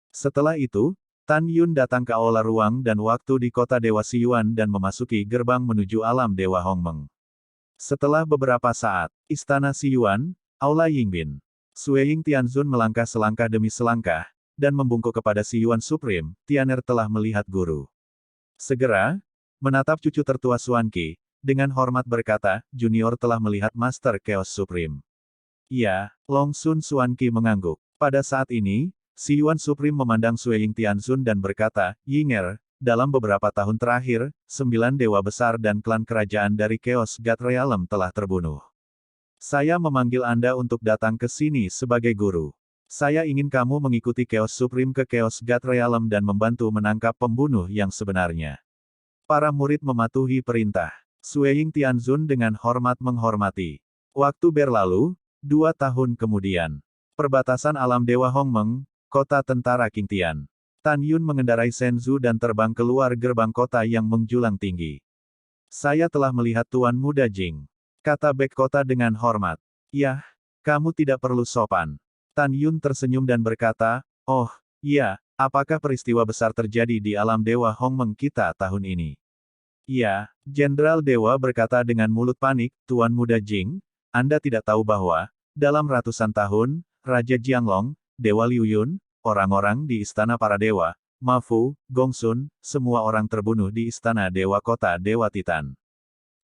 Setelah itu, Tan Yun datang ke aula ruang dan waktu di kota Dewa Siyuan dan memasuki gerbang menuju alam Dewa Hongmeng. Setelah beberapa saat, Istana Siyuan, aula Yingbin. Sui Tianzun melangkah selangkah demi selangkah, dan membungkuk kepada Siyuan Supreme, Tianer telah melihat guru. Segera, menatap cucu tertua Xuanqi, dengan hormat berkata, junior telah melihat Master Chaos Supreme. Ya, Long Sun Xuanqi mengangguk. Pada saat ini, Siyuan Supreme memandang Sui Tianzun dan berkata, Yinger, dalam beberapa tahun terakhir, 9 dewa besar dan klan kerajaan dari Chaos God Realm telah terbunuh. Saya memanggil Anda untuk datang ke sini sebagai guru. Saya ingin kamu mengikuti Chaos Supreme ke Chaos God Realm dan membantu menangkap pembunuh yang sebenarnya. Para murid mematuhi perintah. Sui Tianzun dengan hormat menghormati. Waktu berlalu, 2 tahun kemudian. Perbatasan alam Dewa Hongmeng, kota tentara Qingtian. Tan Yun mengendarai Shenzhou dan terbang keluar gerbang kota yang menjulang tinggi. Saya telah melihat Tuan Muda Jing. Kata Bek Kota dengan hormat. Yah, kamu tidak perlu sopan. Tan Yun tersenyum dan berkata, oh, iya, apakah peristiwa besar terjadi di alam Dewa Hongmeng kita tahun ini? Ya, Jenderal Dewa berkata dengan mulut panik, Tuan Muda Jing, Anda tidak tahu bahwa, dalam ratusan tahun, Raja Jianglong, Dewa Liu Yun, orang-orang di Istana Para Dewa, Ma Fu, Gong Sun, semua orang terbunuh di Istana Dewa Kota Dewa Titan.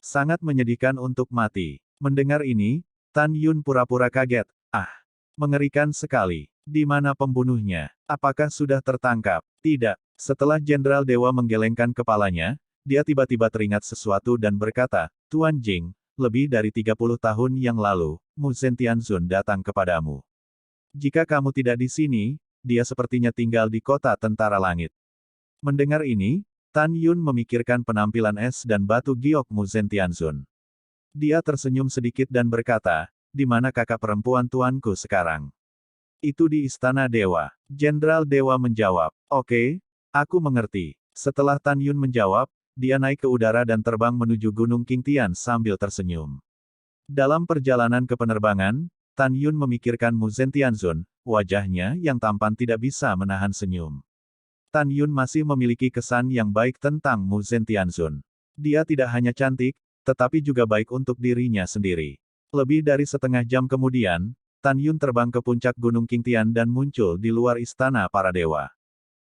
Sangat menyedihkan untuk mati. Mendengar ini, Tan Yun pura-pura kaget. Ah, mengerikan sekali. Di mana pembunuhnya? Apakah sudah tertangkap? Tidak. Setelah Jenderal Dewa menggelengkan kepalanya, dia tiba-tiba teringat sesuatu dan berkata, Tuan Jing, lebih dari 30 tahun yang lalu, Mu Zentianzun datang kepadamu. Jika kamu tidak di sini, dia sepertinya tinggal di kota tentara langit. Mendengar ini, Tan Yun memikirkan penampilan es dan batu giok Mu Zentianzun. Dia tersenyum sedikit dan berkata, di mana kakak perempuan tuanku sekarang? Itu di Istana Dewa. Jenderal Dewa menjawab, oke, aku mengerti. Setelah Tan Yun menjawab, dia naik ke udara dan terbang menuju Gunung Qingtian sambil tersenyum. Dalam perjalanan ke penerbangan, Tan Yun memikirkan Mu Zentianzun, wajahnya yang tampan tidak bisa menahan senyum. Tan Yun masih memiliki kesan yang baik tentang Mu Zentianzun. Dia tidak hanya cantik, tetapi juga baik untuk dirinya sendiri. Lebih dari setengah jam kemudian, Tan Yun terbang ke puncak Gunung Qingtian dan muncul di luar Istana Para Dewa.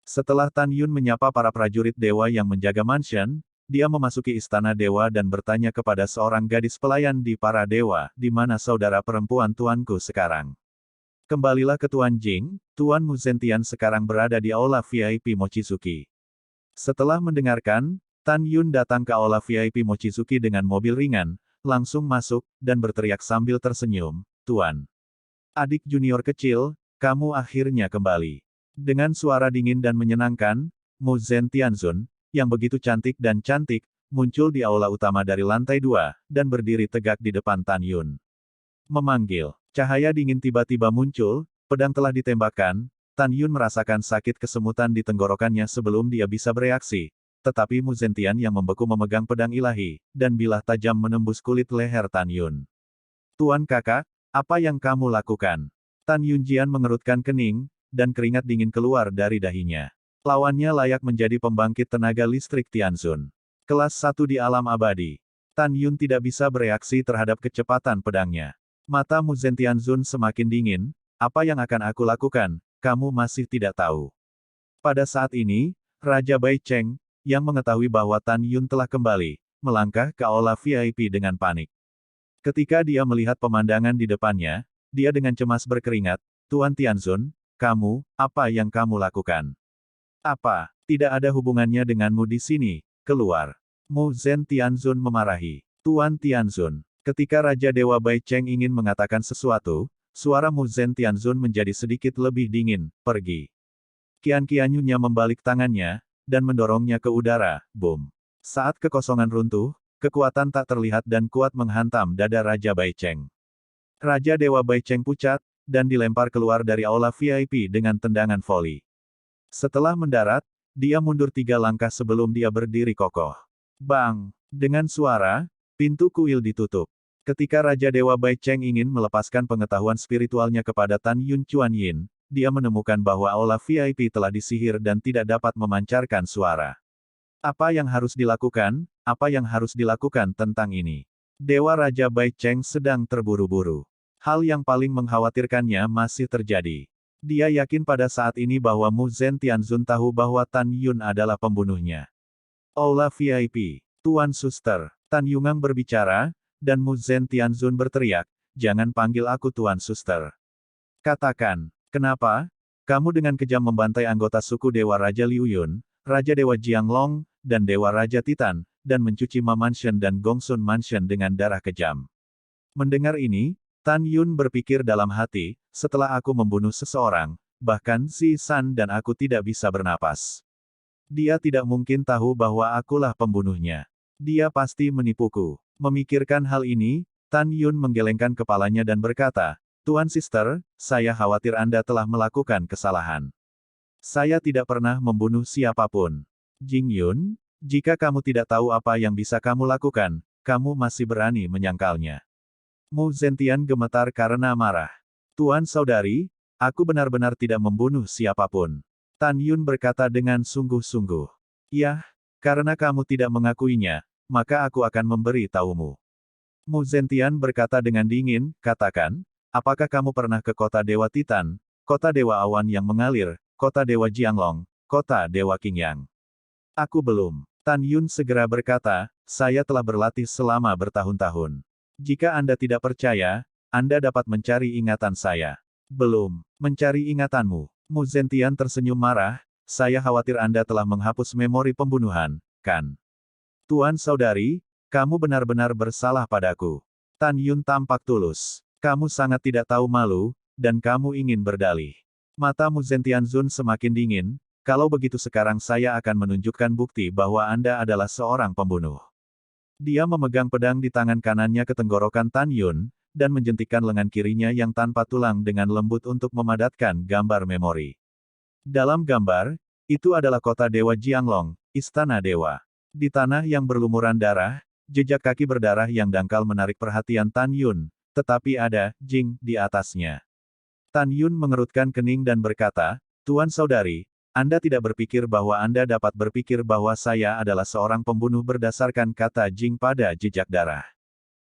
Setelah Tan Yun menyapa para prajurit dewa yang menjaga mansion, dia memasuki Istana Dewa dan bertanya kepada seorang gadis pelayan di Para Dewa, di mana saudara perempuan tuanku sekarang. Kembalilah ke Tuan Jing, Tuan Mu Zentian sekarang berada di aula VIP Mochizuki. Setelah mendengarkan, Tan Yun datang ke aula VIP Mochizuki dengan mobil ringan, langsung masuk, dan berteriak sambil tersenyum, Tuan. Adik junior kecil, kamu akhirnya kembali. Dengan suara dingin dan menyenangkan, Mu Zentianzun, yang begitu cantik dan cantik, muncul di aula utama dari lantai 2, dan berdiri tegak di depan Tan Yun. Memanggil. Cahaya dingin tiba-tiba muncul, pedang telah ditembakkan, Tan Yun merasakan sakit kesemutan di tenggorokannya sebelum dia bisa bereaksi, tetapi Mu Zentian yang membeku memegang pedang ilahi, dan bilah tajam menembus kulit leher Tan Yun. Tuan kakak, apa yang kamu lakukan? Tan Yunjian mengerutkan kening, dan keringat dingin keluar dari dahinya. Lawannya layak menjadi pembangkit tenaga listrik Tianzun. Kelas 1 di alam abadi. Tan Yun tidak bisa bereaksi terhadap kecepatan pedangnya. Mata Mu Zentianzun semakin dingin, apa yang akan aku lakukan, kamu masih tidak tahu. Pada saat ini, Raja Bai Cheng, yang mengetahui bahwa Tan Yun telah kembali, melangkah ke aula VIP dengan panik. Ketika dia melihat pemandangan di depannya, dia dengan cemas berkeringat, Tuan Tianzun, kamu, apa yang kamu lakukan? Apa, tidak ada hubungannya denganmu di sini, keluar. Mu Zentianzun memarahi. Tuan Tianzun. Ketika Raja Dewa Bai Cheng ingin mengatakan sesuatu, suara Mu Zentianzun menjadi sedikit lebih dingin, pergi. Qian Qianyunya membalik tangannya, dan mendorongnya ke udara, boom. Saat kekosongan runtuh, kekuatan tak terlihat dan kuat menghantam dada Raja Baicheng. Raja Dewa Baicheng pucat, dan dilempar keluar dari aula VIP dengan tendangan voli. Setelah mendarat, dia mundur 3 langkah sebelum dia berdiri kokoh. Bang! Dengan suara, pintu kuil ditutup. Ketika Raja Dewa Baicheng ingin melepaskan pengetahuan spiritualnya kepada Tan Yun Chuanyin, dia menemukan bahwa aula VIP telah disihir dan tidak dapat memancarkan suara. Apa yang harus dilakukan? Apa yang harus dilakukan tentang ini? Dewa Raja Baicheng sedang terburu-buru. Hal yang paling mengkhawatirkannya masih terjadi. Dia yakin pada saat ini bahwa Mu Zhen Tianzun tahu bahwa Tan Yun adalah pembunuhnya. Aula VIP, Tuan Suster, Tan Yungang berbicara, dan Mu Zhen Tianzun berteriak, "Jangan panggil aku Tuan Suster. Katakan, kenapa? Kamu dengan kejam membantai anggota suku Dewa Raja Liu Yun, Raja Dewa Jianglong, dan Dewa Raja Titan, dan mencuci Ma Mansion dan Gongsun Mansion dengan darah kejam." Mendengar ini, Tan Yun berpikir dalam hati, setelah aku membunuh seseorang, bahkan Zi San dan aku tidak bisa bernapas. Dia tidak mungkin tahu bahwa akulah pembunuhnya. Dia pasti menipuku. Memikirkan hal ini, Tan Yun menggelengkan kepalanya dan berkata, "Tuan Sister, saya khawatir Anda telah melakukan kesalahan. Saya tidak pernah membunuh siapapun. Jing Yun, jika kamu tidak tahu apa yang bisa kamu lakukan, kamu masih berani menyangkalnya." Mu Zentian gemetar karena marah. "Tuan Saudari, aku benar-benar tidak membunuh siapapun." Tan Yun berkata dengan sungguh-sungguh. "Yah, karena kamu tidak mengakuinya, maka aku akan memberi tahumu." Mu Zentian berkata dengan dingin, "Katakan, apakah kamu pernah ke kota Dewa Titan, kota Dewa Awan yang mengalir, kota Dewa Jianglong, kota Dewa Qingyang?" "Aku belum." Tan Yun segera berkata, "Saya telah berlatih selama bertahun-tahun. Jika Anda tidak percaya, Anda dapat mencari ingatan saya." "Belum. Mencari ingatanmu." Mu Zentian tersenyum marah, "Saya khawatir Anda telah menghapus memori pembunuhan, kan? Tuan Saudari, kamu benar-benar bersalah padaku." Tan Yun tampak tulus. "Kamu sangat tidak tahu malu, dan kamu ingin berdalih." Mata Mu Zentianzun semakin dingin, "Kalau begitu sekarang saya akan menunjukkan bukti bahwa Anda adalah seorang pembunuh." Dia memegang pedang di tangan kanannya ke tenggorokan Tan Yun, dan menjentikkan lengan kirinya yang tanpa tulang dengan lembut untuk memadatkan gambar memori. Dalam gambar, itu adalah kota Dewa Jianglong, Istana Dewa. Di tanah yang berlumuran darah, jejak kaki berdarah yang dangkal menarik perhatian Tan Yun, tetapi ada Jing di atasnya. Tan Yun mengerutkan kening dan berkata, "Tuan Saudari, Anda tidak berpikir bahwa Anda dapat berpikir bahwa saya adalah seorang pembunuh berdasarkan kata Jing pada jejak darah.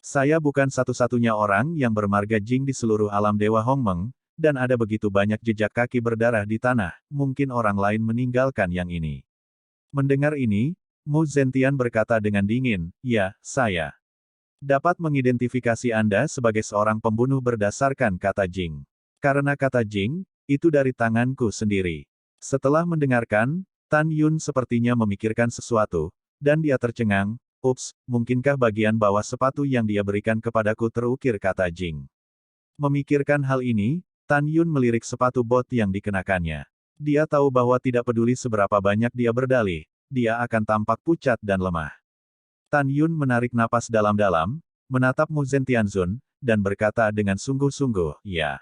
Saya bukan satu-satunya orang yang bermarga Jing di seluruh alam Dewa Hongmeng, dan ada begitu banyak jejak kaki berdarah di tanah, mungkin orang lain meninggalkan yang ini." Mendengar ini, Mu Zentian berkata dengan dingin, "Ya, saya dapat mengidentifikasi Anda sebagai seorang pembunuh berdasarkan kata Jing. Karena kata Jing, itu dari tanganku sendiri." Setelah mendengarkan, Tan Yun sepertinya memikirkan sesuatu, dan dia tercengang, "Ups, mungkinkah bagian bawah sepatu yang dia berikan kepadaku terukir kata Jing?" Memikirkan hal ini, Tan Yun melirik sepatu bot yang dikenakannya. Dia tahu bahwa tidak peduli seberapa banyak dia berdalih, dia akan tampak pucat dan lemah. Tan Yun menarik napas dalam-dalam, menatap Mu Zentianzun, dan berkata dengan sungguh-sungguh, "Ya.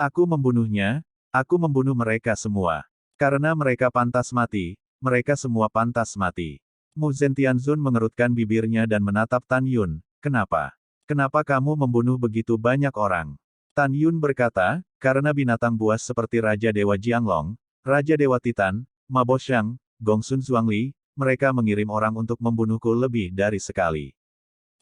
Aku membunuhnya, aku membunuh mereka semua. Karena mereka pantas mati, mereka semua pantas mati." Mu Zentianzun mengerutkan bibirnya dan menatap Tan Yun, "Kenapa? Kenapa kamu membunuh begitu banyak orang?" Tan Yun berkata, "Karena binatang buas seperti Raja Dewa Jianglong, Raja Dewa Titan, Ma Boshang, Gongsun Zhuangli, mereka mengirim orang untuk membunuhku lebih dari sekali."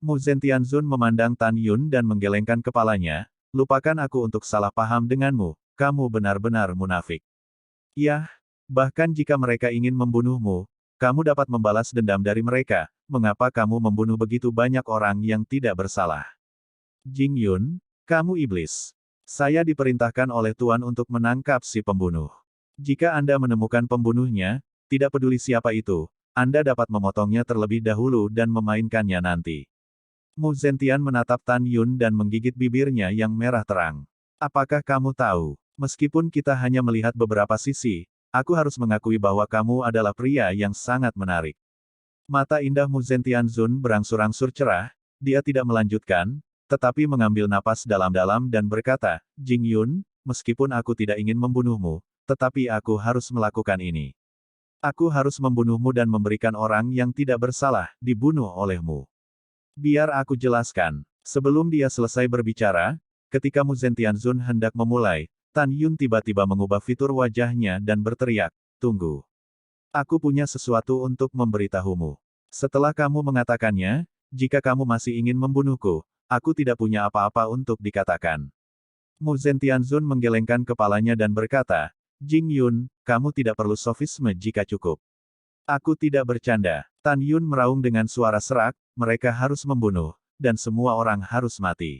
Mu Zentianzun memandang Tan Yun dan menggelengkan kepalanya, "Lupakan aku untuk salah paham denganmu, kamu benar-benar munafik. Yah, bahkan jika mereka ingin membunuhmu, kamu dapat membalas dendam dari mereka, mengapa kamu membunuh begitu banyak orang yang tidak bersalah?" "Jing Yun, kamu iblis. Saya diperintahkan oleh Tuan untuk menangkap si pembunuh. Jika Anda menemukan pembunuhnya, tidak peduli siapa itu, Anda dapat memotongnya terlebih dahulu dan memainkannya nanti." Mu Zentian menatap Tan Yun dan menggigit bibirnya yang merah terang. "Apakah kamu tahu, meskipun kita hanya melihat beberapa sisi, aku harus mengakui bahwa kamu adalah pria yang sangat menarik." Mata indah Mu Zentianzun berangsur-angsur cerah, dia tidak melanjutkan, tetapi mengambil napas dalam-dalam dan berkata, Jing Yun, meskipun aku tidak ingin membunuhmu, tetapi aku harus melakukan ini. Aku harus membunuhmu dan memberikan orang yang tidak bersalah, dibunuh olehmu. Biar aku jelaskan. Sebelum dia selesai berbicara, ketika Mu Zentianzun hendak memulai, Tan Yun tiba-tiba mengubah fitur wajahnya dan berteriak, tunggu. Aku punya sesuatu untuk memberitahumu. Setelah kamu mengatakannya, jika kamu masih ingin membunuhku, aku tidak punya apa-apa untuk dikatakan. Mu Zentianzun menggelengkan kepalanya dan berkata, Jing Yun, kamu tidak perlu sofisme jika cukup. Aku tidak bercanda. Tan Yun meraung dengan suara serak, mereka harus membunuh, dan semua orang harus mati.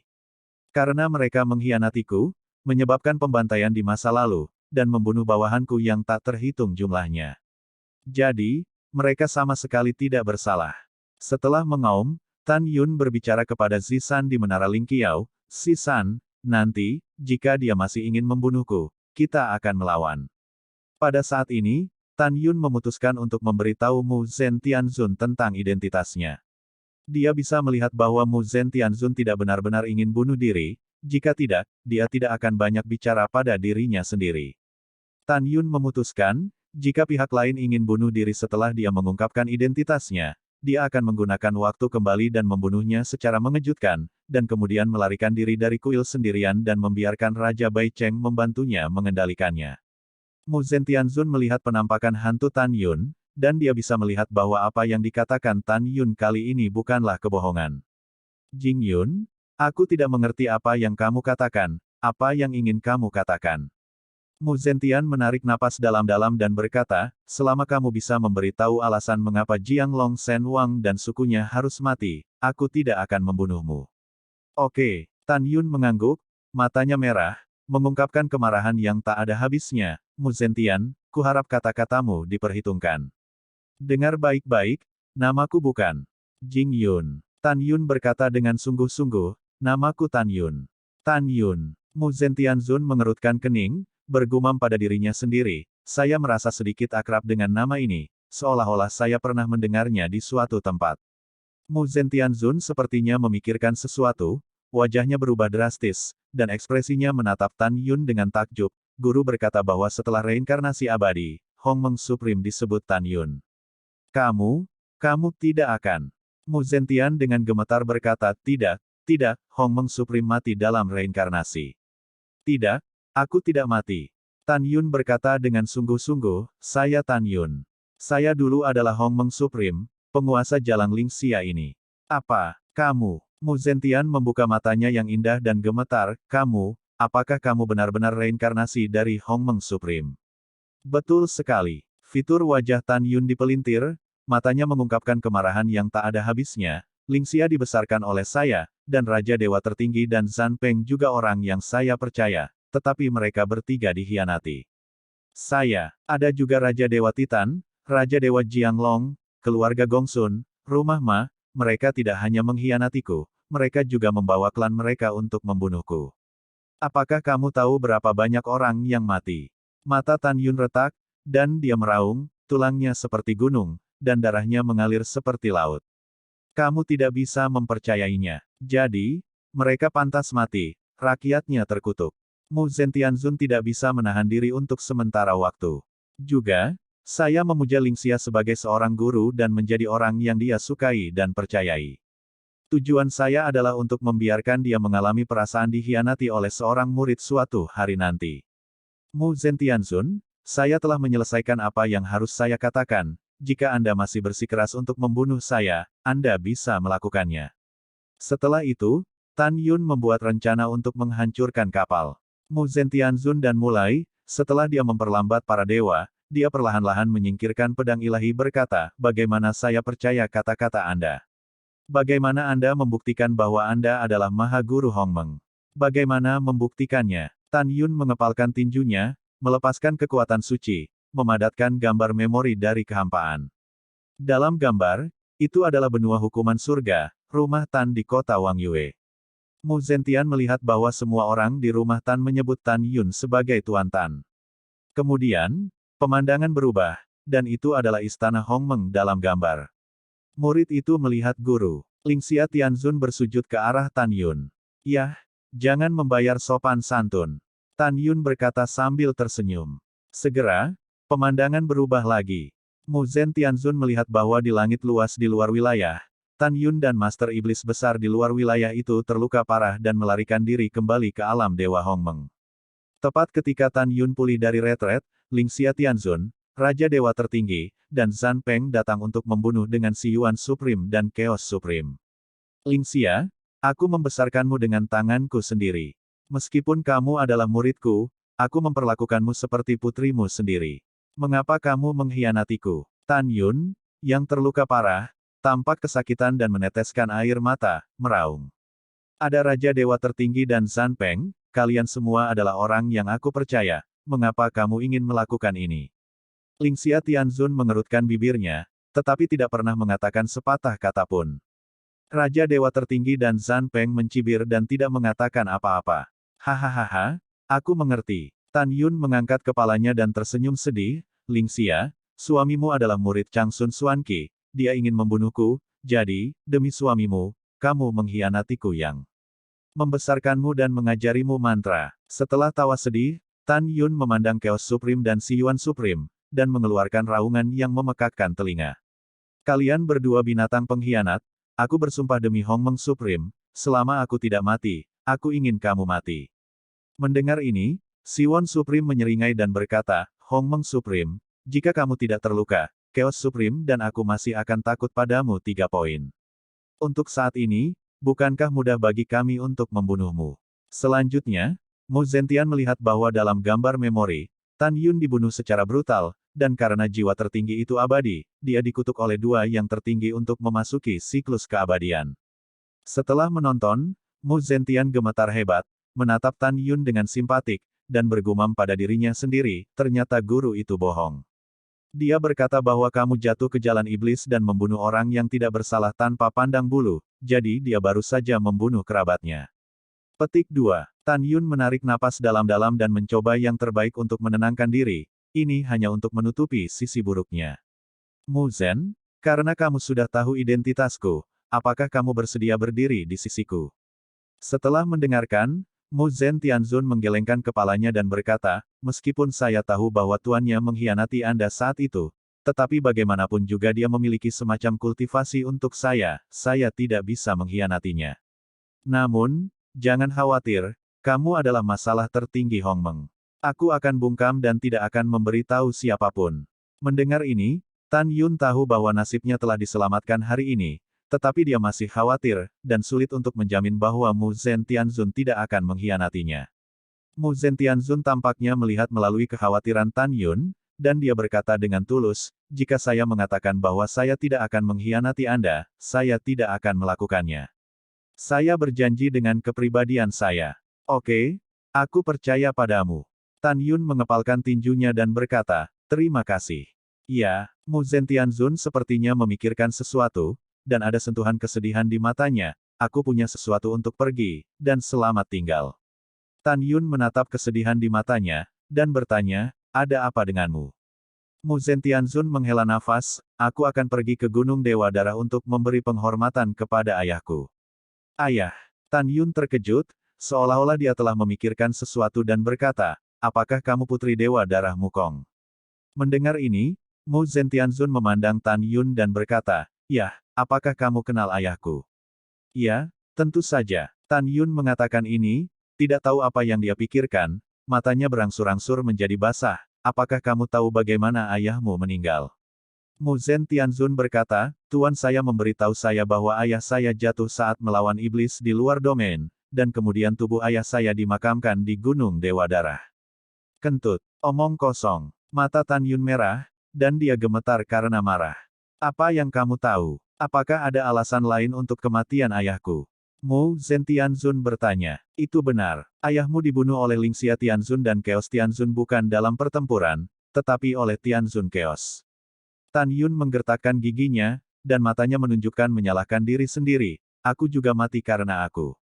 Karena mereka mengkhianatiku, menyebabkan pembantaian di masa lalu, dan membunuh bawahanku yang tak terhitung jumlahnya. Jadi, mereka sama sekali tidak bersalah. Setelah mengaum, Tan Yun berbicara kepada Zisan di Menara Lingqiao, Zisan, nanti, jika dia masih ingin membunuhku, kita akan melawan. Pada saat ini, Tan Yun memutuskan untuk memberitahu Mu Zentianzun tentang identitasnya. Dia bisa melihat bahwa Mu Zentianzun tidak benar-benar ingin bunuh diri, jika tidak, dia tidak akan banyak bicara pada dirinya sendiri. Tan Yun memutuskan, jika pihak lain ingin bunuh diri setelah dia mengungkapkan identitasnya, dia akan menggunakan waktu kembali dan membunuhnya secara mengejutkan, dan kemudian melarikan diri dari kuil sendirian dan membiarkan Raja Bai Cheng membantunya mengendalikannya. Mu Zentianzun melihat penampakan hantu Tan Yun, dan dia bisa melihat bahwa apa yang dikatakan Tan Yun kali ini bukanlah kebohongan. Jing Yun, aku tidak mengerti apa yang kamu katakan, apa yang ingin kamu katakan. Mu Zentian menarik napas dalam-dalam dan berkata, selama kamu bisa memberitahu alasan mengapa Jiang Long Shen Wang dan sukunya harus mati, aku tidak akan membunuhmu. Oke, Tan Yun mengangguk, matanya merah, mengungkapkan kemarahan yang tak ada habisnya. Mu Zentian, kuharap kata-katamu diperhitungkan. Dengar baik-baik, namaku bukan Jing Yun. Tan Yun berkata dengan sungguh-sungguh, namaku Tan Yun. Tan Yun. Mu Zentianzun mengerutkan kening, bergumam pada dirinya sendiri, saya merasa sedikit akrab dengan nama ini, seolah-olah saya pernah mendengarnya di suatu tempat. Mu Zentianzun sepertinya memikirkan sesuatu, wajahnya berubah drastis, dan ekspresinya menatap Tan Yun dengan takjub. Guru berkata bahwa setelah reinkarnasi abadi, Hongmeng Supreme disebut Tan Yun. Kamu tidak akan. Mu Zentian dengan gemetar berkata, tidak, Hongmeng Supreme mati dalam reinkarnasi. Tidak, aku tidak mati. Tan Yun berkata dengan sungguh-sungguh, saya Tan Yun. Saya dulu adalah Hongmeng Supreme, penguasa Jalang Lingxia ini. Apa, kamu? Mu Zentian membuka matanya yang indah dan gemetar, apakah kamu benar-benar reinkarnasi dari Hongmeng Supreme? Betul sekali. Fitur wajah Tan Yun dipelintir, matanya mengungkapkan kemarahan yang tak ada habisnya. Lingxia dibesarkan oleh saya, dan Raja Dewa Tertinggi dan Zhan Peng juga orang yang saya percaya, tetapi mereka bertiga dikhianati. Ada juga Raja Dewa Titan, Raja Dewa Jianglong, keluarga Gongsun, rumah Ma, mereka tidak hanya mengkhianatiku, mereka juga membawa klan mereka untuk membunuhku. Apakah kamu tahu berapa banyak orang yang mati? Mata Tan Yun retak, dan dia meraung, tulangnya seperti gunung, dan darahnya mengalir seperti laut. Kamu tidak bisa mempercayainya. Jadi, mereka pantas mati, rakyatnya terkutuk. Mu Zentianzun tidak bisa menahan diri untuk sementara waktu. Juga, saya memuja Lingxia sebagai seorang guru dan menjadi orang yang dia sukai dan percayai. Tujuan saya adalah untuk membiarkan dia mengalami perasaan dikhianati oleh seorang murid suatu hari nanti. Mu Zentianzun, saya telah menyelesaikan apa yang harus saya katakan. Jika Anda masih bersikeras untuk membunuh saya, Anda bisa melakukannya. Setelah itu, Tan Yun membuat rencana untuk menghancurkan kapal. Mu Zentianzun dan mulai, setelah dia memperlambat para dewa, dia perlahan-lahan menyingkirkan pedang ilahi berkata, bagaimana saya percaya kata-kata Anda? Bagaimana Anda membuktikan bahwa Anda adalah Maha Guru Hongmeng? Bagaimana membuktikannya? Tan Yun mengepalkan tinjunya, melepaskan kekuatan suci, memadatkan gambar memori dari kehampaan. Dalam gambar, itu adalah benua hukuman surga, rumah Tan di kota Wang Yue. Mu Zentian melihat bahwa semua orang di rumah Tan menyebut Tan Yun sebagai Tuan Tan. Kemudian, pemandangan berubah, dan itu adalah istana Hongmeng dalam gambar. Murid itu melihat guru. Lingxia Tianzun bersujud ke arah Tan Yun. Yah, jangan membayar sopan santun. Tan Yun berkata sambil tersenyum. Segera, pemandangan berubah lagi. Mu Zhen Tianzun melihat bahwa di langit luas di luar wilayah, Tan Yun dan Master Iblis besar di luar wilayah itu terluka parah dan melarikan diri kembali ke alam Dewa Hongmeng. Tepat ketika Tan Yun pulih dari retret, Lingxia Tianzun, Raja Dewa Tertinggi, dan Zhan Peng datang untuk membunuh dengan Si Yuan Supreme dan Chaos Supreme. Lingxia, aku membesarkanmu dengan tanganku sendiri. Meskipun kamu adalah muridku, aku memperlakukanmu seperti putrimu sendiri. Mengapa kamu mengkhianatiku? Tan Yun, yang terluka parah, tampak kesakitan dan meneteskan air mata, meraung. Ada Raja Dewa Tertinggi dan Zhan Peng, kalian semua adalah orang yang aku percaya, mengapa kamu ingin melakukan ini? Lingxia Tianzun mengerutkan bibirnya, tetapi tidak pernah mengatakan sepatah kata pun. Raja Dewa Tertinggi dan Zhan Peng mencibir dan tidak mengatakan apa-apa. Hahaha, aku mengerti. Tan Yun mengangkat kepalanya dan tersenyum sedih. Lingxia, suamimu adalah murid Changsun Xuanqi, dia ingin membunuhku, jadi, demi suamimu, kamu mengkhianatiku yang membesarkanmu dan mengajarimu mantra. Setelah tawa sedih, Tan Yun memandang Chaos Supreme dan Si Yuan Supreme, dan mengeluarkan raungan yang memekakkan telinga. Kalian berdua binatang pengkhianat, aku bersumpah demi Hongmeng Supreme, selama aku tidak mati, aku ingin kamu mati. Mendengar ini, Si Yuan Supreme menyeringai dan berkata, Hongmeng Supreme, jika kamu tidak terluka, Chaos Supreme dan aku masih akan takut padamu 3 poin. Untuk saat ini, bukankah mudah bagi kami untuk membunuhmu? Selanjutnya, Mu Zentian melihat bahwa dalam gambar memori, Tan Yun dibunuh secara brutal, dan karena jiwa tertinggi itu abadi, dia dikutuk oleh dua yang tertinggi untuk memasuki siklus keabadian. Setelah menonton, Mu Zentian gemetar hebat, menatap Tan Yun dengan simpatik, dan bergumam pada dirinya sendiri, ternyata guru itu bohong. Dia berkata bahwa kamu jatuh ke jalan iblis dan membunuh orang yang tidak bersalah tanpa pandang bulu, jadi dia baru saja membunuh kerabatnya. Petik 2. Tan Yun menarik napas dalam-dalam dan mencoba yang terbaik untuk menenangkan diri, ini hanya untuk menutupi sisi buruknya. Mu Zhen, karena kamu sudah tahu identitasku, apakah kamu bersedia berdiri di sisiku? Setelah mendengarkan, Mu Zhen Tianzun menggelengkan kepalanya dan berkata, meskipun saya tahu bahwa tuannya mengkhianati Anda saat itu, tetapi bagaimanapun juga dia memiliki semacam kultivasi untuk saya tidak bisa mengkhianatinya. Namun, jangan khawatir, kamu adalah masalah tertinggi Hongmeng. Aku akan bungkam dan tidak akan memberitahu siapapun. Mendengar ini, Tan Yun tahu bahwa nasibnya telah diselamatkan hari ini, tetapi dia masih khawatir, dan sulit untuk menjamin bahwa Mu Zhen Tianzun tidak akan mengkhianatinya. Mu Zhen Tianzun tampaknya melihat melalui kekhawatiran Tan Yun, dan dia berkata dengan tulus, jika saya mengatakan bahwa saya tidak akan mengkhianati Anda, saya tidak akan melakukannya. Saya berjanji dengan kepribadian saya. Oke, aku percaya padamu. Tan Yun mengepalkan tinjunya dan berkata, terima kasih. Ya, Mu Zhen Tianzun sepertinya memikirkan sesuatu, dan ada sentuhan kesedihan di matanya, aku punya sesuatu untuk pergi, dan selamat tinggal. Tan Yun menatap kesedihan di matanya, dan bertanya, ada apa denganmu? Mu Zhen Tianzun menghela nafas, aku akan pergi ke Gunung Dewa Darah untuk memberi penghormatan kepada ayahku. Ayah. Tan Yun terkejut, seolah-olah dia telah memikirkan sesuatu dan berkata, apakah kamu putri Dewa Darah Mukong? Mendengar ini, Mu Zhen Tianzun memandang Tan Yun dan berkata, yah, apakah kamu kenal ayahku? Ya, tentu saja. Tan Yun mengatakan ini, tidak tahu apa yang dia pikirkan, matanya berangsur-angsur menjadi basah, apakah kamu tahu bagaimana ayahmu meninggal? Mu Zhen Tianzun berkata, Tuan saya memberitahu saya bahwa ayah saya jatuh saat melawan iblis di luar domain, dan kemudian tubuh ayah saya dimakamkan di Gunung Dewa Darah. Kentut, omong kosong, mata Tan Yun merah, dan dia gemetar karena marah. Apa yang kamu tahu? Apakah ada alasan lain untuk kematian ayahku? Mu Zhen Tianzun bertanya. Itu benar. Ayahmu dibunuh oleh Lingxia Tianzun dan Chaos Tianzun bukan dalam pertempuran, tetapi oleh Tianzun Chaos. Tan Yun menggertakkan giginya, dan matanya menunjukkan menyalahkan diri sendiri. Aku juga mati karena aku.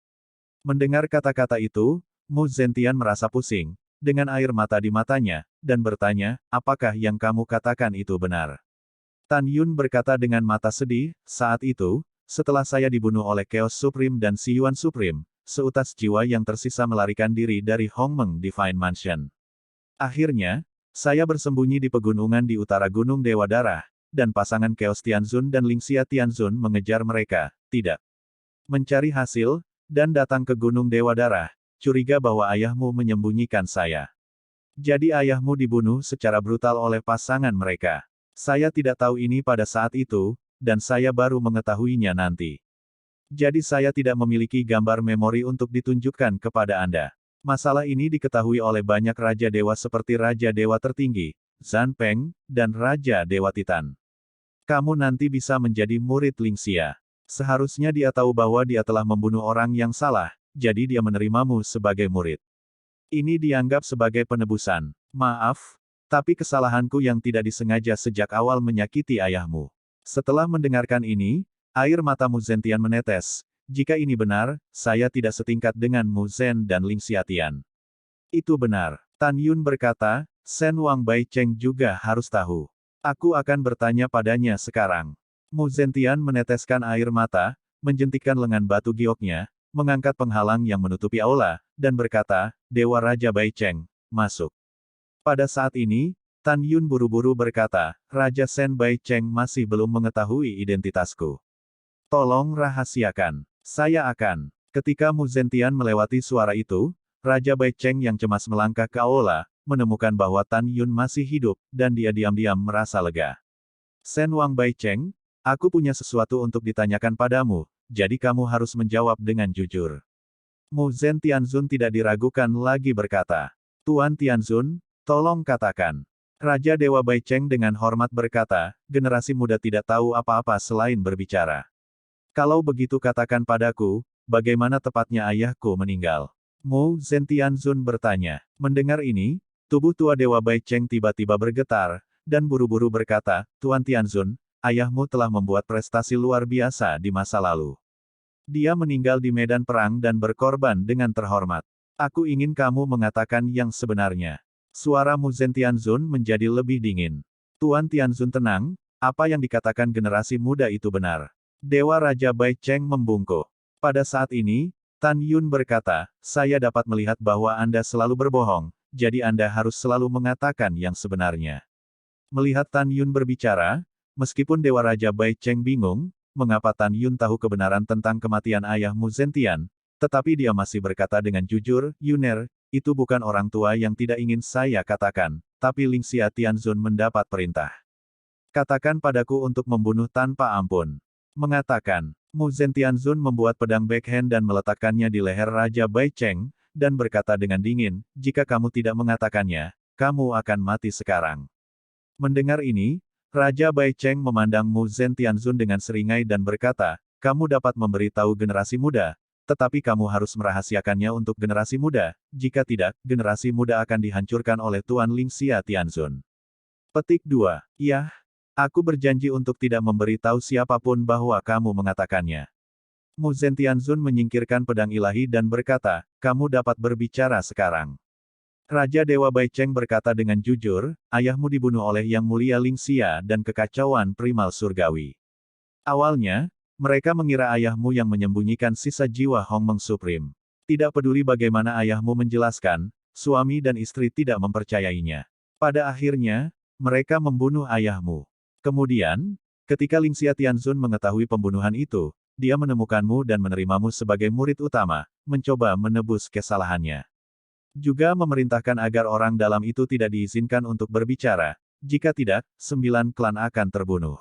Mendengar kata-kata itu, Mu Zentian merasa pusing, dengan air mata di matanya, dan bertanya, apakah yang kamu katakan itu benar? Tan Yun berkata dengan mata sedih, saat itu, setelah saya dibunuh oleh Chaos Supreme dan Si Yuan Supreme, seutas jiwa yang tersisa melarikan diri dari Hongmeng Divine Mansion. Akhirnya, saya bersembunyi di pegunungan di utara Gunung Dewa Darah, dan pasangan Chaos Tianzun dan Lingxia Tianzun mengejar mereka, tidak mencari hasil, dan datang ke Gunung Dewa Darah, curiga bahwa ayahmu menyembunyikan saya. Jadi ayahmu dibunuh secara brutal oleh pasangan mereka. Saya tidak tahu ini pada saat itu, dan saya baru mengetahuinya nanti. Jadi saya tidak memiliki gambar memori untuk ditunjukkan kepada Anda. Masalah ini diketahui oleh banyak Raja Dewa seperti Raja Dewa Tertinggi, Zhan Peng, dan Raja Dewa Titan. Kamu nanti bisa menjadi murid Lingxia. Seharusnya dia tahu bahwa dia telah membunuh orang yang salah, jadi dia menerimamu sebagai murid. Ini dianggap sebagai penebusan. Maaf, tapi kesalahanku yang tidak disengaja sejak awal menyakiti ayahmu. Setelah mendengarkan ini, air mata Mu Zentian menetes. Jika ini benar, saya tidak setingkat dengan Mu Zhen dan Ling Xiatian. Itu benar. Tan Yun berkata, Shen Wang Bai Cheng juga harus tahu. Aku akan bertanya padanya sekarang. Mu Zentian meneteskan air mata, menjentikkan lengan batu gioknya, mengangkat penghalang yang menutupi aula, dan berkata, Dewa Raja Bai Cheng, masuk. Pada saat ini, Tan Yun buru-buru berkata, Raja Shen Bai Cheng masih belum mengetahui identitasku. Tolong rahasiakan. Saya akan. Ketika Mu Zentian melewati suara itu, Raja Bai Cheng yang cemas melangkah ke aula, menemukan bahwa Tan Yun masih hidup, dan dia diam-diam merasa lega. Shen Wang Bai Cheng, aku punya sesuatu untuk ditanyakan padamu, jadi kamu harus menjawab dengan jujur. Mu Zhen Tianzun tidak diragukan lagi berkata, Tuan Tianzun, tolong katakan. Raja Dewa Bai Cheng dengan hormat berkata, generasi muda tidak tahu apa-apa selain berbicara. Kalau begitu katakan padaku, bagaimana tepatnya ayahku meninggal? Mu Zhen Tianzun bertanya. Mendengar ini, tubuh tua Dewa Bai Cheng tiba-tiba bergetar, dan buru-buru berkata, Tuan Tianzun, ayahmu telah membuat prestasi luar biasa di masa lalu. Dia meninggal di medan perang dan berkorban dengan terhormat. Aku ingin kamu mengatakan yang sebenarnya. Suara Mu Zhen Tianzun menjadi lebih dingin. Tuan Tianzun tenang, apa yang dikatakan generasi muda itu benar. Dewa Raja Bai Cheng membungkuk. Pada saat ini, Tan Yun berkata, saya dapat melihat bahwa Anda selalu berbohong, jadi Anda harus selalu mengatakan yang sebenarnya. Melihat Tan Yun berbicara, meskipun Dewa Raja Bai Cheng bingung, mengapa Tan Yun tahu kebenaran tentang kematian ayah Mu Zentian, tetapi dia masih berkata dengan jujur, Yuner, itu bukan orang tua yang tidak ingin saya katakan, tapi Lingxia Tianzun mendapat perintah. Katakan padaku untuk membunuh tanpa ampun. Mengatakan, Mu Zhen Tianzun membuat pedang backhand dan meletakkannya di leher Raja Bai Cheng, dan berkata dengan dingin, jika kamu tidak mengatakannya, kamu akan mati sekarang. Mendengar ini, Raja Bai Cheng memandang Mu Zhen Tianzun dengan seringai dan berkata, kamu dapat memberitahu generasi muda, tetapi kamu harus merahasiakannya untuk generasi muda, jika tidak, generasi muda akan dihancurkan oleh Tuan Lingxia Tianzun. Petik 2. Yah, aku berjanji untuk tidak memberitahu siapapun bahwa kamu mengatakannya. Mu Zhen Tianzun menyingkirkan pedang ilahi dan berkata, kamu dapat berbicara sekarang. Raja Dewa Bai Cheng berkata dengan jujur, ayahmu dibunuh oleh Yang Mulia Lingxia dan kekacauan primal surgawi. Awalnya, mereka mengira ayahmu yang menyembunyikan sisa jiwa Hongmeng Supreme. Tidak peduli bagaimana ayahmu menjelaskan, suami dan istri tidak mempercayainya. Pada akhirnya, mereka membunuh ayahmu. Kemudian, ketika Lingxia Tianzun mengetahui pembunuhan itu, dia menemukanmu dan menerimamu sebagai murid utama, mencoba menebus kesalahannya. Juga memerintahkan agar orang dalam itu tidak diizinkan untuk berbicara, jika tidak, 9 klan akan terbunuh.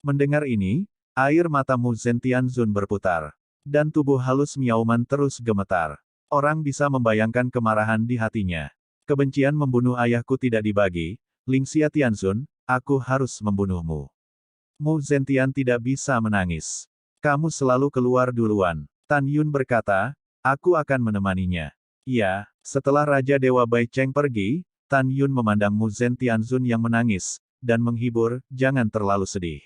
Mendengar ini, air mata Mu Zhen Tianzun berputar. Dan tubuh halus Miao Man terus gemetar. Orang bisa membayangkan kemarahan di hatinya. Kebencian membunuh ayahku tidak dibagi, Lingxia Tianzun, aku harus membunuhmu. Mu Zentian tidak bisa menangis. Kamu selalu keluar duluan. Tan Yun berkata, aku akan menemaninya. Ya, setelah Raja Dewa Bai Cheng pergi, Tan Yun memandang Mu Zhen Tianzun yang menangis, dan menghibur, jangan terlalu sedih.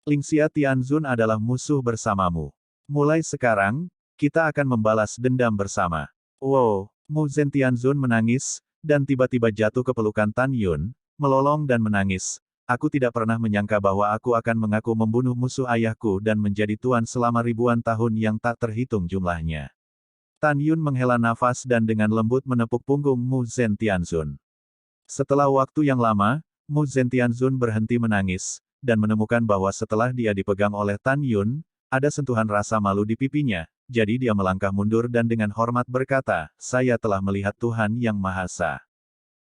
Lingxia Tianzun adalah musuh bersamamu. Mulai sekarang, kita akan membalas dendam bersama. Wow, Mu Zhen Tianzun menangis, dan tiba-tiba jatuh ke pelukan Tan Yun, melolong dan menangis. aku tidak pernah menyangka bahwa aku akan mengaku membunuh musuh ayahku dan menjadi tuan selama ribuan tahun yang tak terhitung jumlahnya. Tan Yun menghela nafas dan dengan lembut menepuk punggung Mu Zentianzun. Setelah waktu yang lama, Mu Zentianzun berhenti menangis, dan menemukan bahwa setelah dia dipegang oleh Tan Yun, ada sentuhan rasa malu di pipinya, jadi dia melangkah mundur dan dengan hormat berkata, "Saya telah melihat Tuhan Yang Maha Esa.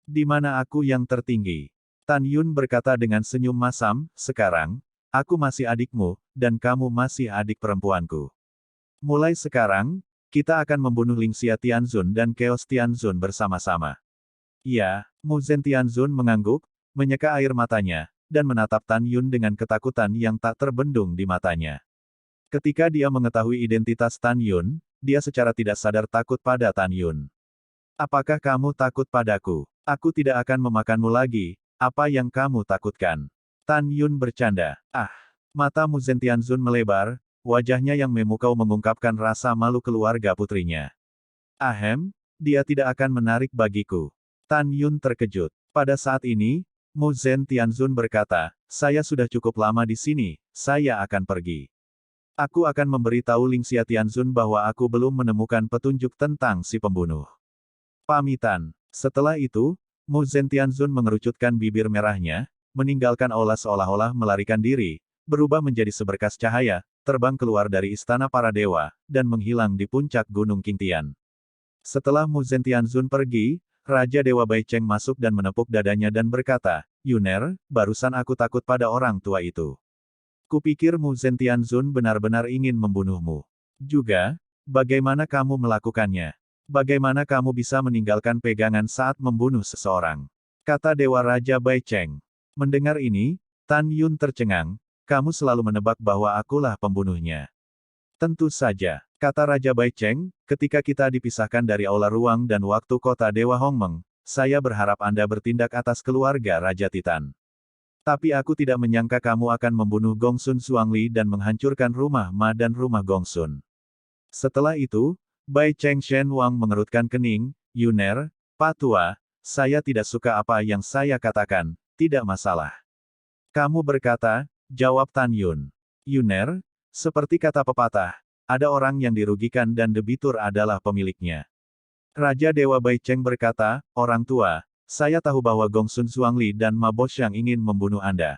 Di mana aku yang tertinggi?" Tan Yun berkata dengan senyum masam, "Sekarang, aku masih adikmu, dan kamu masih adik perempuanku. Mulai sekarang, kita akan membunuh Lingxia Tianzun dan Chaos Tianzun bersama-sama." Iya, Mu Zentianzun mengangguk, menyeka air matanya, dan menatap Tan Yun dengan ketakutan yang tak terbendung di matanya. Ketika dia mengetahui identitas Tan Yun, dia secara tidak sadar takut pada Tan Yun. "Apakah kamu takut padaku? Aku tidak akan memakanmu lagi, apa yang kamu takutkan?" Tan Yun bercanda. Ah! Mata Mu Zentianzun melebar, wajahnya yang memukau mengungkapkan rasa malu keluarga putrinya. "Ahem, dia tidak akan menarik bagiku." Tan Yun terkejut. Pada saat ini, Mu Zentianzun berkata, "Saya sudah cukup lama di sini, saya akan pergi. Aku akan memberitahu Lingxia Tianzun bahwa aku belum menemukan petunjuk tentang si pembunuh." Pamitan. Setelah itu, Mu Zentianzun mengerucutkan bibir merahnya, meninggalkan aula seolah-olah melarikan diri, berubah menjadi seberkas cahaya, terbang keluar dari istana para dewa, dan menghilang di puncak Gunung Qingtian. Setelah Mu Zentianzun pergi, Raja Dewa Baicheng masuk dan menepuk dadanya dan berkata, "Yuner, barusan aku takut pada orang tua itu. Kupikir Mu Zentianzun benar-benar ingin membunuhmu. Juga, bagaimana kamu melakukannya? Bagaimana kamu bisa meninggalkan pegangan saat membunuh seseorang?" Kata Dewa Raja Baicheng. Mendengar ini, Tan Yun tercengang, "Kamu selalu menebak bahwa akulah pembunuhnya." "Tentu saja," kata Raja Baicheng, "ketika kita dipisahkan dari aula ruang dan waktu kota Dewa Hongmeng, saya berharap Anda bertindak atas keluarga Raja Titan. Tapi aku tidak menyangka kamu akan membunuh Gongsun Xuangli dan menghancurkan rumah Ma dan rumah Gongsun." Setelah itu, Baicheng Shen Wang mengerutkan kening, "Yuner, Pak Tua, saya tidak suka apa yang saya katakan, tidak masalah." "Kamu berkata," jawab Tan Yun. "Yuner, seperti kata pepatah, ada orang yang dirugikan dan debitur adalah pemiliknya." Raja Dewa Baicheng berkata, "Orang tua, saya tahu bahwa Gongsun Xuangli dan Ma Boxiang ingin membunuh Anda.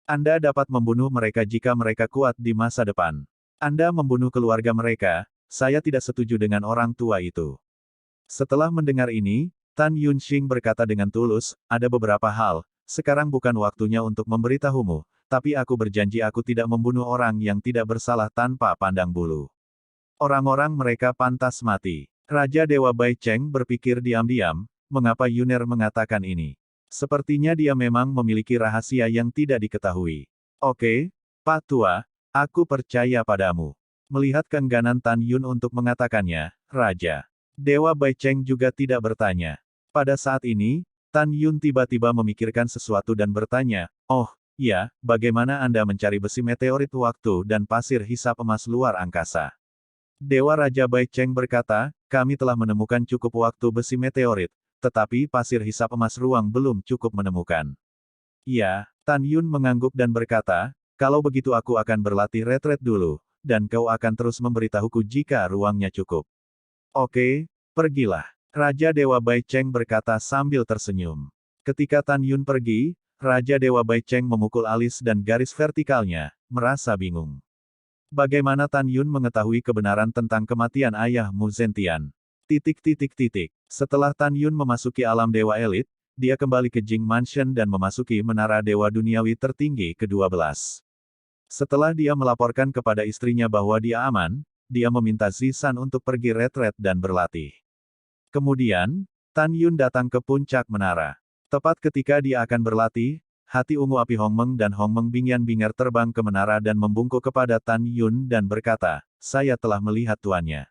Anda dapat membunuh mereka jika mereka kuat di masa depan. Anda membunuh keluarga mereka, saya tidak setuju dengan orang tua itu." Setelah mendengar ini, Tan Yunxing berkata dengan tulus, "Ada beberapa hal, sekarang bukan waktunya untuk memberitahumu, tapi aku berjanji aku tidak membunuh orang yang tidak bersalah tanpa pandang bulu. Orang-orang mereka pantas mati." Raja Dewa Baicheng berpikir diam-diam, mengapa Yuner mengatakan ini? Sepertinya dia memang memiliki rahasia yang tidak diketahui. "Oke, Pak Tua, aku percaya padamu." Melihat keengganan Tan Yun untuk mengatakannya, Raja Dewa Baicheng juga tidak bertanya. Pada saat ini, Tan Yun tiba-tiba memikirkan sesuatu dan bertanya, "Oh, ya, bagaimana Anda mencari besi meteorit waktu dan pasir hisap emas luar angkasa?" Dewa Raja Baicheng berkata, "Kami telah menemukan cukup waktu besi meteorit, tetapi pasir hisap emas ruang belum cukup menemukan." "Ya," Tan Yun mengangguk dan berkata, "kalau begitu aku akan berlatih retret dulu, dan kau akan terus memberitahuku jika ruangnya cukup." "Oke, pergilah." Raja Dewa Baicheng berkata sambil tersenyum. Ketika Tan Yun pergi, Raja Dewa Baicheng memukul alis dan garis vertikalnya, merasa bingung. Bagaimana Tan Yun mengetahui kebenaran tentang kematian ayah Mu Zentian? Setelah Tan Yun memasuki alam Dewa Elit, dia kembali ke Jing Mansion dan memasuki menara Dewa Duniawi tertinggi ke-12. Setelah dia melaporkan kepada istrinya bahwa dia aman, dia meminta Zishan untuk pergi retret dan berlatih. Kemudian, Tan Yun datang ke puncak menara. Tepat ketika dia akan berlatih, hati ungu api Hongmeng dan Hongmeng Bingyan Binger terbang ke menara dan membungkuk kepada Tan Yun dan berkata, "Saya telah melihat tuannya."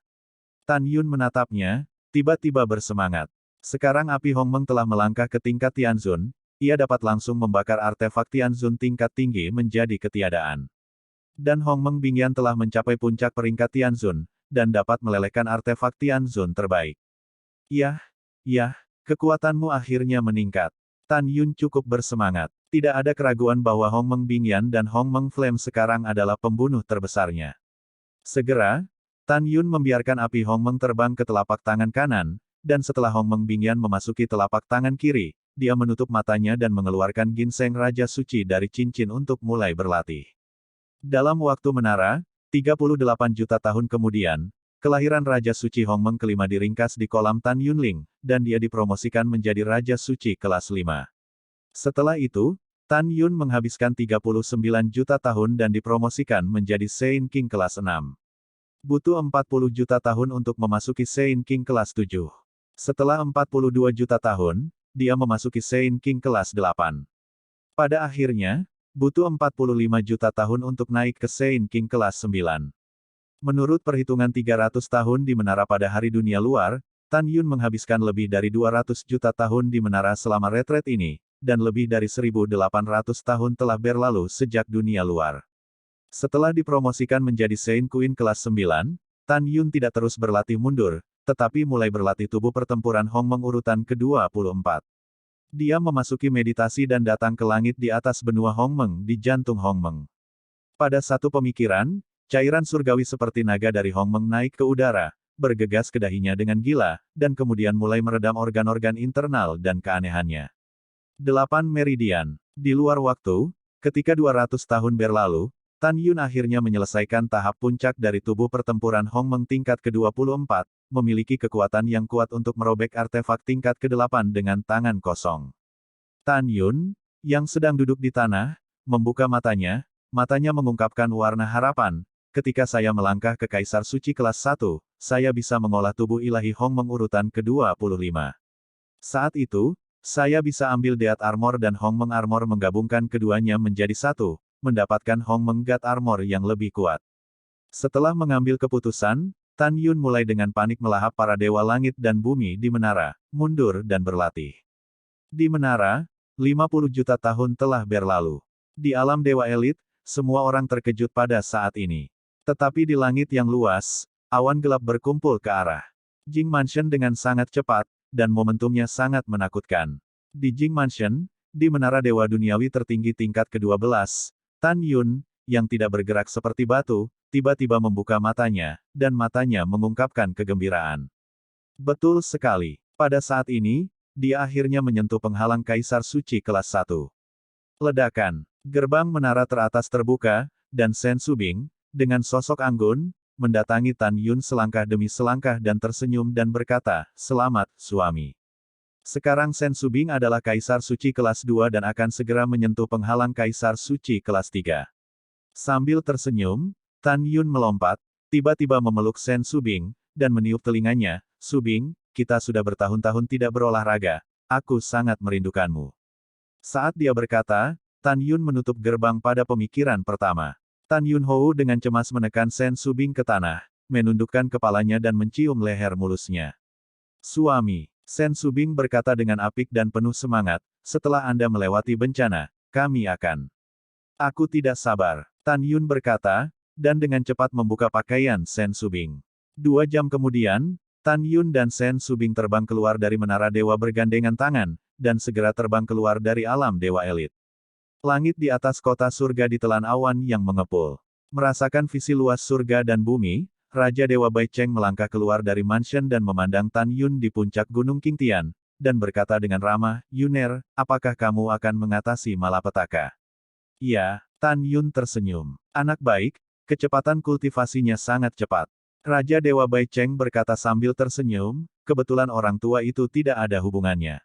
Tan Yun menatapnya, tiba-tiba bersemangat. Sekarang api Hongmeng telah melangkah ke tingkat Tianzun, ia dapat langsung membakar artefak Tianzun tingkat tinggi menjadi ketiadaan. Dan Hongmeng Bingyan telah mencapai puncak peringkat Tianzun, dan dapat melelehkan artefak Tianzun terbaik. Yah, kekuatanmu akhirnya meningkat. Tan Yun cukup bersemangat. Tidak ada keraguan bahwa Hong Meng Bingyan dan Hong Meng Flame sekarang adalah pembunuh terbesarnya. Segera, Tan Yun membiarkan api Hong Meng terbang ke telapak tangan kanan, dan setelah Hong Meng Bingyan memasuki telapak tangan kiri, dia menutup matanya dan mengeluarkan ginseng Raja Suci dari cincin untuk mulai berlatih. Dalam waktu menara, 38 juta tahun kemudian, kelahiran Raja Suci Hong Meng kelima diringkas di kolam Tan Yunling, dan dia dipromosikan menjadi Raja Suci kelas 5. Setelah itu, Tan Yun menghabiskan 39 juta tahun dan dipromosikan menjadi Saint King kelas 6. Butuh 40 juta tahun untuk memasuki Saint King kelas 7. Setelah 42 juta tahun, dia memasuki Saint King kelas 8. Pada akhirnya, butuh 45 juta tahun untuk naik ke Saint King kelas 9. Menurut perhitungan 300 tahun di menara pada hari dunia luar, Tan Yun menghabiskan lebih dari 200 juta tahun di menara selama retret ini, dan lebih dari 1.800 tahun telah berlalu sejak dunia luar. Setelah dipromosikan menjadi Saint Queen kelas 9, Tan Yun tidak terus berlatih mundur, tetapi mulai berlatih tubuh pertempuran Hong Meng urutan ke-24. Dia memasuki meditasi dan datang ke langit di atas benua Hong Meng di jantung Hong Meng. Pada satu pemikiran, cairan surgawi seperti naga dari Hong Meng naik ke udara, bergegas ke dahinya dengan gila, dan kemudian mulai meredam organ-organ internal dan keanehannya. 8 Meridian. Di luar waktu, ketika 200 tahun berlalu, Tan Yun akhirnya menyelesaikan tahap puncak dari tubuh pertempuran Hong Meng tingkat ke-24, memiliki kekuatan yang kuat untuk merobek artefak tingkat ke-8 dengan tangan kosong. Tan Yun, yang sedang duduk di tanah, membuka matanya mengungkapkan warna harapan. Ketika saya melangkah ke Kaisar Suci kelas 1, saya bisa mengolah tubuh ilahi Hong Meng urutan ke-25. Saat itu, saya bisa ambil Death Armor dan Hong Meng Armor menggabungkan keduanya menjadi satu, mendapatkan Hong Meng God Armor yang lebih kuat. Setelah mengambil keputusan, Tan Yun mulai dengan panik melahap para dewa langit dan bumi di menara, mundur dan berlatih. Di menara, 50 juta tahun telah berlalu. Di alam dewa elit, semua orang terkejut pada saat ini. Tetapi di langit yang luas, awan gelap berkumpul ke arah Jing Mansion dengan sangat cepat, dan momentumnya sangat menakutkan. Di Jing Mansion, di menara dewa duniawi tertinggi tingkat ke-12, Tan Yun, yang tidak bergerak seperti batu, tiba-tiba membuka matanya, dan matanya mengungkapkan kegembiraan. Betul sekali. Pada saat ini, dia akhirnya menyentuh penghalang Kaisar Suci kelas 1. Ledakan. Gerbang menara teratas terbuka, dan Sen Subing, dengan sosok anggun, mendatangi Tan Yun selangkah demi selangkah dan tersenyum dan berkata, "Selamat, suami." Sekarang Sen Subing adalah Kaisar Suci kelas 2 dan akan segera menyentuh penghalang Kaisar Suci kelas 3. Sambil tersenyum, Tan Yun melompat, tiba-tiba memeluk Sen Subing, dan meniup telinganya, "Subing, kita sudah bertahun-tahun tidak berolahraga, aku sangat merindukanmu." Saat dia berkata, Tan Yun menutup gerbang pada pemikiran pertama. Tan Yun Hou dengan cemas menekan Sen Subing ke tanah, menundukkan kepalanya dan mencium leher mulusnya. "Suami," Sen Subing berkata dengan apik dan penuh semangat, "setelah Anda melewati bencana, kami akan." "Aku tidak sabar," Tan Yun berkata, dan dengan cepat membuka pakaian Sen Subing. 2 jam kemudian, Tan Yun dan Sen Subing terbang keluar dari menara dewa bergandengan tangan, dan segera terbang keluar dari alam dewa elit. Langit di atas kota surga ditelan awan yang mengepul. Merasakan visi luas surga dan bumi, Raja Dewa Bai Cheng melangkah keluar dari mansion dan memandang Tan Yun di puncak Gunung Qingtian, dan berkata dengan ramah, "Yuner, apakah kamu akan mengatasi malapetaka?" "Ya," Tan Yun tersenyum. "Anak baik, kecepatan kultivasinya sangat cepat." Raja Dewa Bai Cheng berkata sambil tersenyum, "Kebetulan orang tua itu tidak ada hubungannya.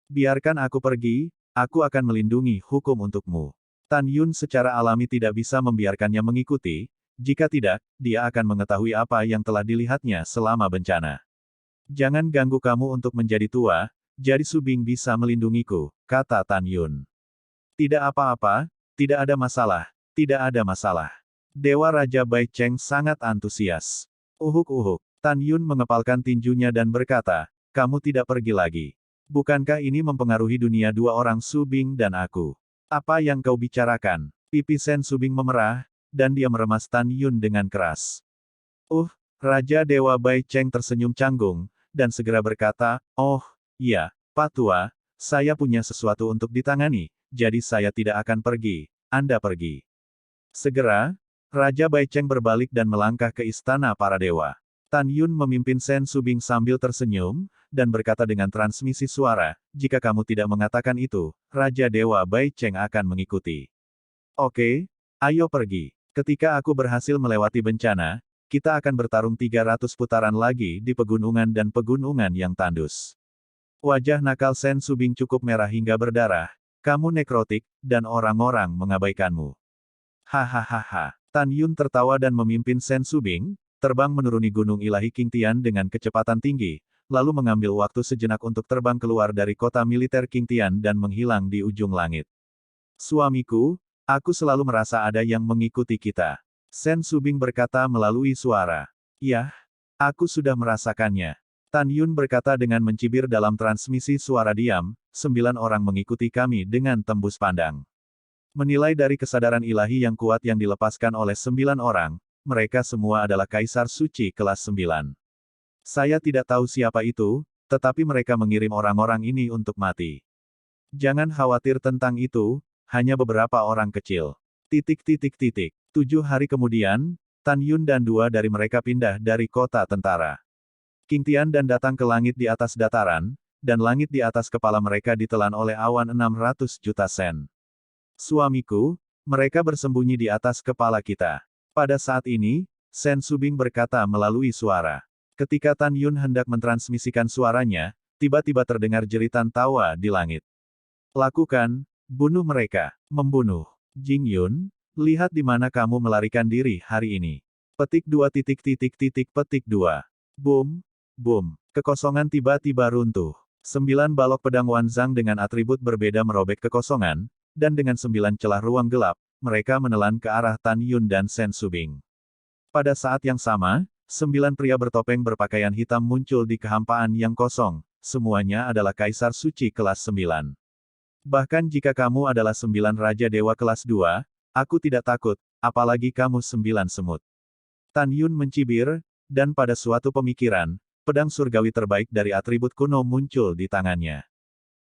Biarkan aku pergi, aku akan melindungi hukum untukmu." Tan Yun secara alami tidak bisa membiarkannya mengikuti, jika tidak, dia akan mengetahui apa yang telah dilihatnya selama bencana. "Jangan ganggu kamu untuk menjadi tua, jadi Subing bisa melindungiku," kata Tan Yun. "Tidak apa-apa, tidak ada masalah, tidak ada masalah." Dewa Raja Bai Cheng sangat antusias. Uhuk-uhuk. Tan Yun mengepalkan tinjunya dan berkata, "Kamu tidak pergi lagi. Bukankah ini mempengaruhi dunia dua orang Subing dan aku? Apa yang kau bicarakan?" Pipi Sen Subing memerah, dan dia meremas Tan Yun dengan keras. Raja Dewa Bai Cheng tersenyum canggung, dan segera berkata, "Oh, iya, Pak Tua, Saya punya sesuatu untuk ditangani, jadi saya tidak akan pergi. Anda pergi. Segera, Raja Baicheng berbalik dan melangkah ke istana para dewa. Tan Yun memimpin Sen Subing sambil tersenyum, dan berkata dengan transmisi suara, jika kamu tidak mengatakan itu, Raja Dewa Baicheng akan mengikuti. Oke, ayo pergi. Ketika aku berhasil melewati bencana, kita akan bertarung 300 putaran lagi di pegunungan dan pegunungan yang tandus. Wajah nakal Sen Subing cukup merah hingga berdarah, kamu nekrotik, dan orang-orang mengabaikanmu. Hahaha. Tan Yun tertawa dan memimpin Sen Subing, terbang menuruni gunung ilahi Qingtian dengan kecepatan tinggi, lalu mengambil waktu sejenak untuk terbang keluar dari kota militer Qingtian dan menghilang di ujung langit. Suamiku, aku selalu merasa ada yang mengikuti kita. Sen Subing berkata melalui suara. Yah, aku sudah merasakannya. Tan Yun berkata dengan mencibir dalam transmisi suara diam, 9 orang mengikuti kami dengan tembus pandang. Menilai dari kesadaran ilahi yang kuat yang dilepaskan oleh 9 orang, mereka semua adalah Kaisar Suci kelas 9. Saya tidak tahu siapa itu, tetapi mereka mengirim orang-orang ini untuk mati. Jangan khawatir tentang itu, hanya beberapa orang kecil. 7 hari kemudian, Tan Yun dan 2 dari mereka pindah dari kota tentara Qingtian dan datang ke langit di atas dataran, dan langit di atas kepala mereka ditelan oleh awan 600 juta sen. Suamiku, mereka bersembunyi di atas kepala kita. Pada saat ini, Sen Subing berkata melalui suara. Ketika Tan Yun hendak mentransmisikan suaranya, tiba-tiba terdengar jeritan tawa di langit. Lakukan, bunuh mereka, membunuh. Jing Yun, lihat di mana kamu melarikan diri hari ini. Petik 2. Petik 2. Boom, boom. Kekosongan tiba-tiba runtuh. 9 balok pedang Wanzang dengan atribut berbeda merobek kekosongan, dan dengan 9 celah ruang gelap, mereka menelan ke arah Tan Yun dan Sen Subing. Pada saat yang sama, 9 pria bertopeng berpakaian hitam muncul di kehampaan yang kosong, semuanya adalah Kaisar Suci kelas 9. Bahkan jika kamu adalah 9 Raja Dewa kelas 2, aku tidak takut, apalagi kamu 9 semut. Tan Yun mencibir, dan pada suatu pemikiran, pedang surgawi terbaik dari atribut kuno muncul di tangannya.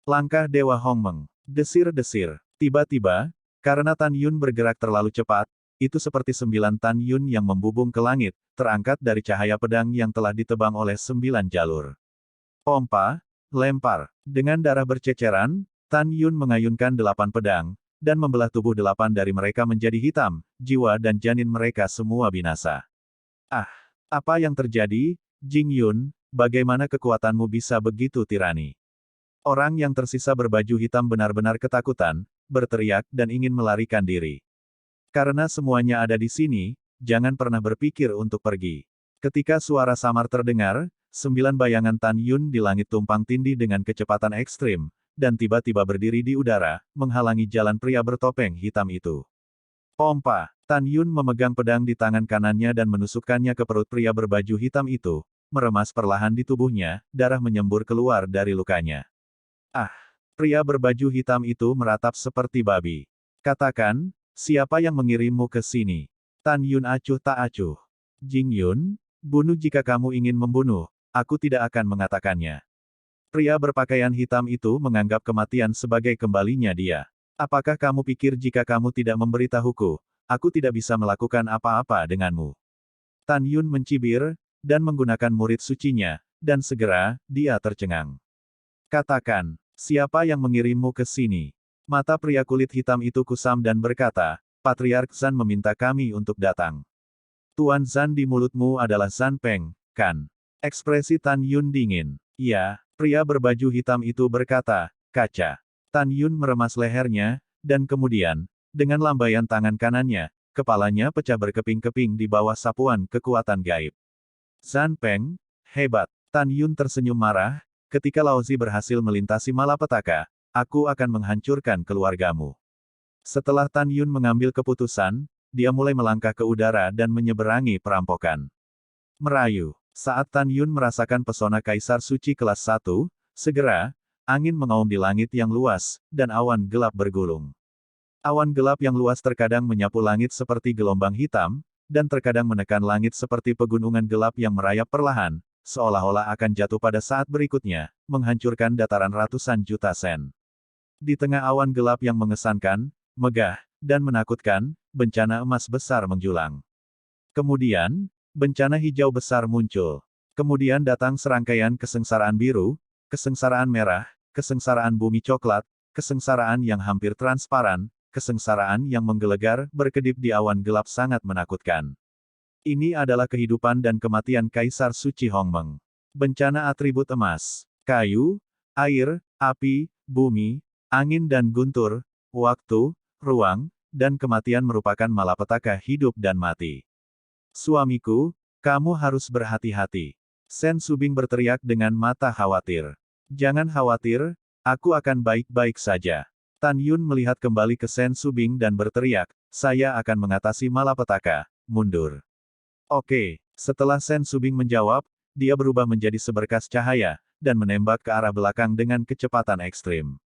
Langkah Dewa Hongmeng. Desir-desir. Tiba-tiba, karena Tan Yun bergerak terlalu cepat, itu seperti 9 Tan Yun yang membubung ke langit, terangkat dari cahaya pedang yang telah ditebang oleh 9 jalur. Pompa, lempar. Dengan darah berceceran, Tan Yun mengayunkan 8 pedang, dan membelah tubuh 8 dari mereka menjadi hitam, jiwa dan janin mereka semua binasa. Ah, apa yang terjadi, Jing Yun, bagaimana kekuatanmu bisa begitu tirani? Orang yang tersisa berbaju hitam benar-benar ketakutan, berteriak dan ingin melarikan diri. Karena semuanya ada di sini, jangan pernah berpikir untuk pergi. Ketika suara samar terdengar, 9 bayangan Tan Yun di langit tumpang tindih dengan kecepatan ekstrim, dan tiba-tiba berdiri di udara, menghalangi jalan pria bertopeng hitam itu. Pompa, Tan Yun memegang pedang di tangan kanannya dan menusukkannya ke perut pria berbaju hitam itu, meremas perlahan di tubuhnya, darah menyembur keluar dari lukanya. Ah, pria berbaju hitam itu meratap seperti babi. Katakan, siapa yang mengirimmu ke sini? Tan Yun acuh tak acuh. Jing Yun, bunuh jika kamu ingin membunuh, aku tidak akan mengatakannya. Pria berpakaian hitam itu menganggap kematian sebagai kembalinya dia. Apakah kamu pikir jika kamu tidak memberitahuku, aku tidak bisa melakukan apa-apa denganmu? Tan Yun mencibir, dan menggunakan murid sucinya, dan segera, dia tercengang. Katakan, siapa yang mengirimmu ke sini? Mata pria kulit hitam itu kusam dan berkata, Patriark Zan meminta kami untuk datang. Tuan Zan di mulutmu adalah Zan Peng, kan? Ekspresi Tan Yun dingin. Iya, pria berbaju hitam itu berkata, kaca. Tan Yun meremas lehernya, dan kemudian, dengan lambaian tangan kanannya, kepalanya pecah berkeping-keping di bawah sapuan kekuatan gaib. Zan Peng, hebat. Tan Yun tersenyum marah, ketika Laozi berhasil melintasi malapetaka, aku akan menghancurkan keluargamu. Setelah Tan Yun mengambil keputusan, dia mulai melangkah ke udara dan menyeberangi perampokan. Merayu. Saat Tan Yun merasakan pesona Kaisar Suci kelas 1, segera, angin mengaum di langit yang luas, dan awan gelap bergulung. Awan gelap yang luas terkadang menyapu langit seperti gelombang hitam, dan terkadang menekan langit seperti pegunungan gelap yang merayap perlahan, seolah-olah akan jatuh pada saat berikutnya, menghancurkan dataran ratusan juta sen. Di tengah awan gelap yang mengesankan, megah, dan menakutkan, bencana emas besar menjulang. Kemudian, bencana hijau besar muncul. Kemudian datang serangkaian kesengsaraan biru, kesengsaraan merah, kesengsaraan bumi coklat, kesengsaraan yang hampir transparan, kesengsaraan yang menggelegar, berkedip di awan gelap sangat menakutkan. Ini adalah kehidupan dan kematian Kaisar Suci Hongmeng. Bencana atribut emas, kayu, air, api, bumi, angin dan guntur, waktu, ruang, dan kematian merupakan malapetaka hidup dan mati. Suamiku, kamu harus berhati-hati. Sen Subing berteriak dengan mata khawatir. Jangan khawatir, aku akan baik-baik saja. Tan Yun melihat kembali ke Sen Subing dan berteriak, saya akan mengatasi malapetaka, mundur. Oke, setelah Sen Subing menjawab, dia berubah menjadi seberkas cahaya, dan menembak ke arah belakang dengan kecepatan ekstrim.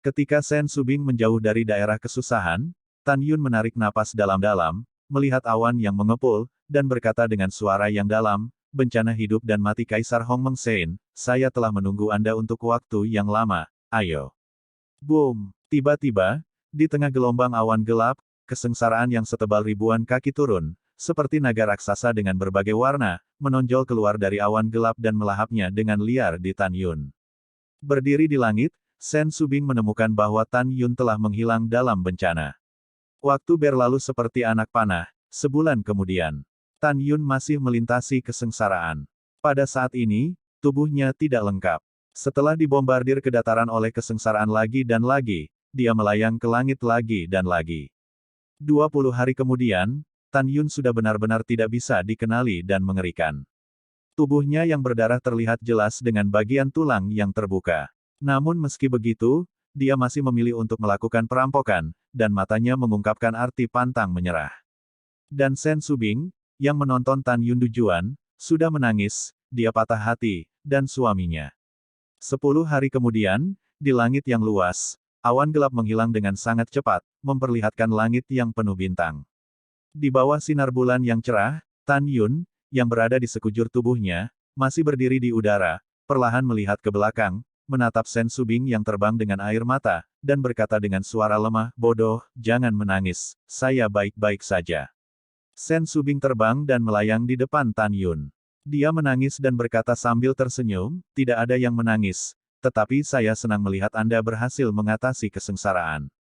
Ketika Sen Subing menjauh dari daerah kesusahan, Tan Yun menarik napas dalam-dalam, melihat awan yang mengepul, dan berkata dengan suara yang dalam, bencana hidup dan mati Kaisar Hongmeng Sein, saya telah menunggu Anda untuk waktu yang lama, ayo. Boom! Tiba-tiba, di tengah gelombang awan gelap, kesengsaraan yang setebal ribuan kaki turun, seperti naga raksasa dengan berbagai warna, menonjol keluar dari awan gelap dan melahapnya dengan liar di Tan Yun. Berdiri di langit, Sen Subing menemukan bahwa Tan Yun telah menghilang dalam bencana. Waktu berlalu seperti anak panah, sebulan kemudian. Tan Yun masih melintasi kesengsaraan. Pada saat ini, tubuhnya tidak lengkap. Setelah dibombardir ke dataran oleh kesengsaraan lagi dan lagi, dia melayang ke langit lagi dan lagi. 20 hari kemudian, Tan Yun sudah benar-benar tidak bisa dikenali dan mengerikan. Tubuhnya yang berdarah terlihat jelas dengan bagian tulang yang terbuka. Namun meski begitu, dia masih memilih untuk melakukan perampokan, dan matanya mengungkapkan arti pantang menyerah. Dan Sen Subing, yang menonton Tan Yun Dujuan, sudah menangis, dia patah hati, dan suaminya. 10 hari kemudian, di langit yang luas, awan gelap menghilang dengan sangat cepat, memperlihatkan langit yang penuh bintang. Di bawah sinar bulan yang cerah, Tan Yun, yang berada di sekujur tubuhnya, masih berdiri di udara, perlahan melihat ke belakang, menatap Sen Subing yang terbang dengan air mata, dan berkata dengan suara lemah, bodoh, jangan menangis, saya baik-baik saja. Sen Subing terbang dan melayang di depan Tan Yun. Dia menangis dan berkata sambil tersenyum, tidak ada yang menangis, tetapi saya senang melihat Anda berhasil mengatasi kesengsaraan.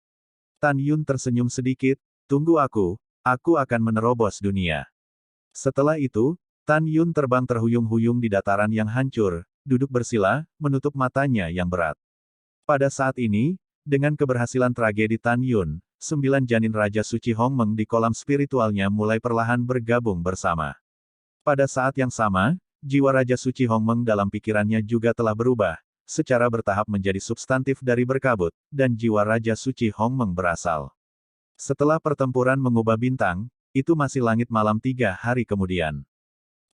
Tan Yun tersenyum sedikit, tunggu aku akan menerobos dunia. Setelah itu, Tan Yun terbang terhuyung-huyung di dataran yang hancur, duduk bersila, menutup matanya yang berat. Pada saat ini, dengan keberhasilan tragedi Tan Yun, 9 janin Raja Suci Hongmeng di kolam spiritualnya mulai perlahan bergabung bersama. Pada saat yang sama, jiwa Raja Suci Hongmeng dalam pikirannya juga telah berubah, secara bertahap menjadi substantif dari berkabut, dan jiwa Raja Suci Hongmeng berasal. Setelah pertempuran mengubah bintang, itu masih langit malam 3 hari kemudian.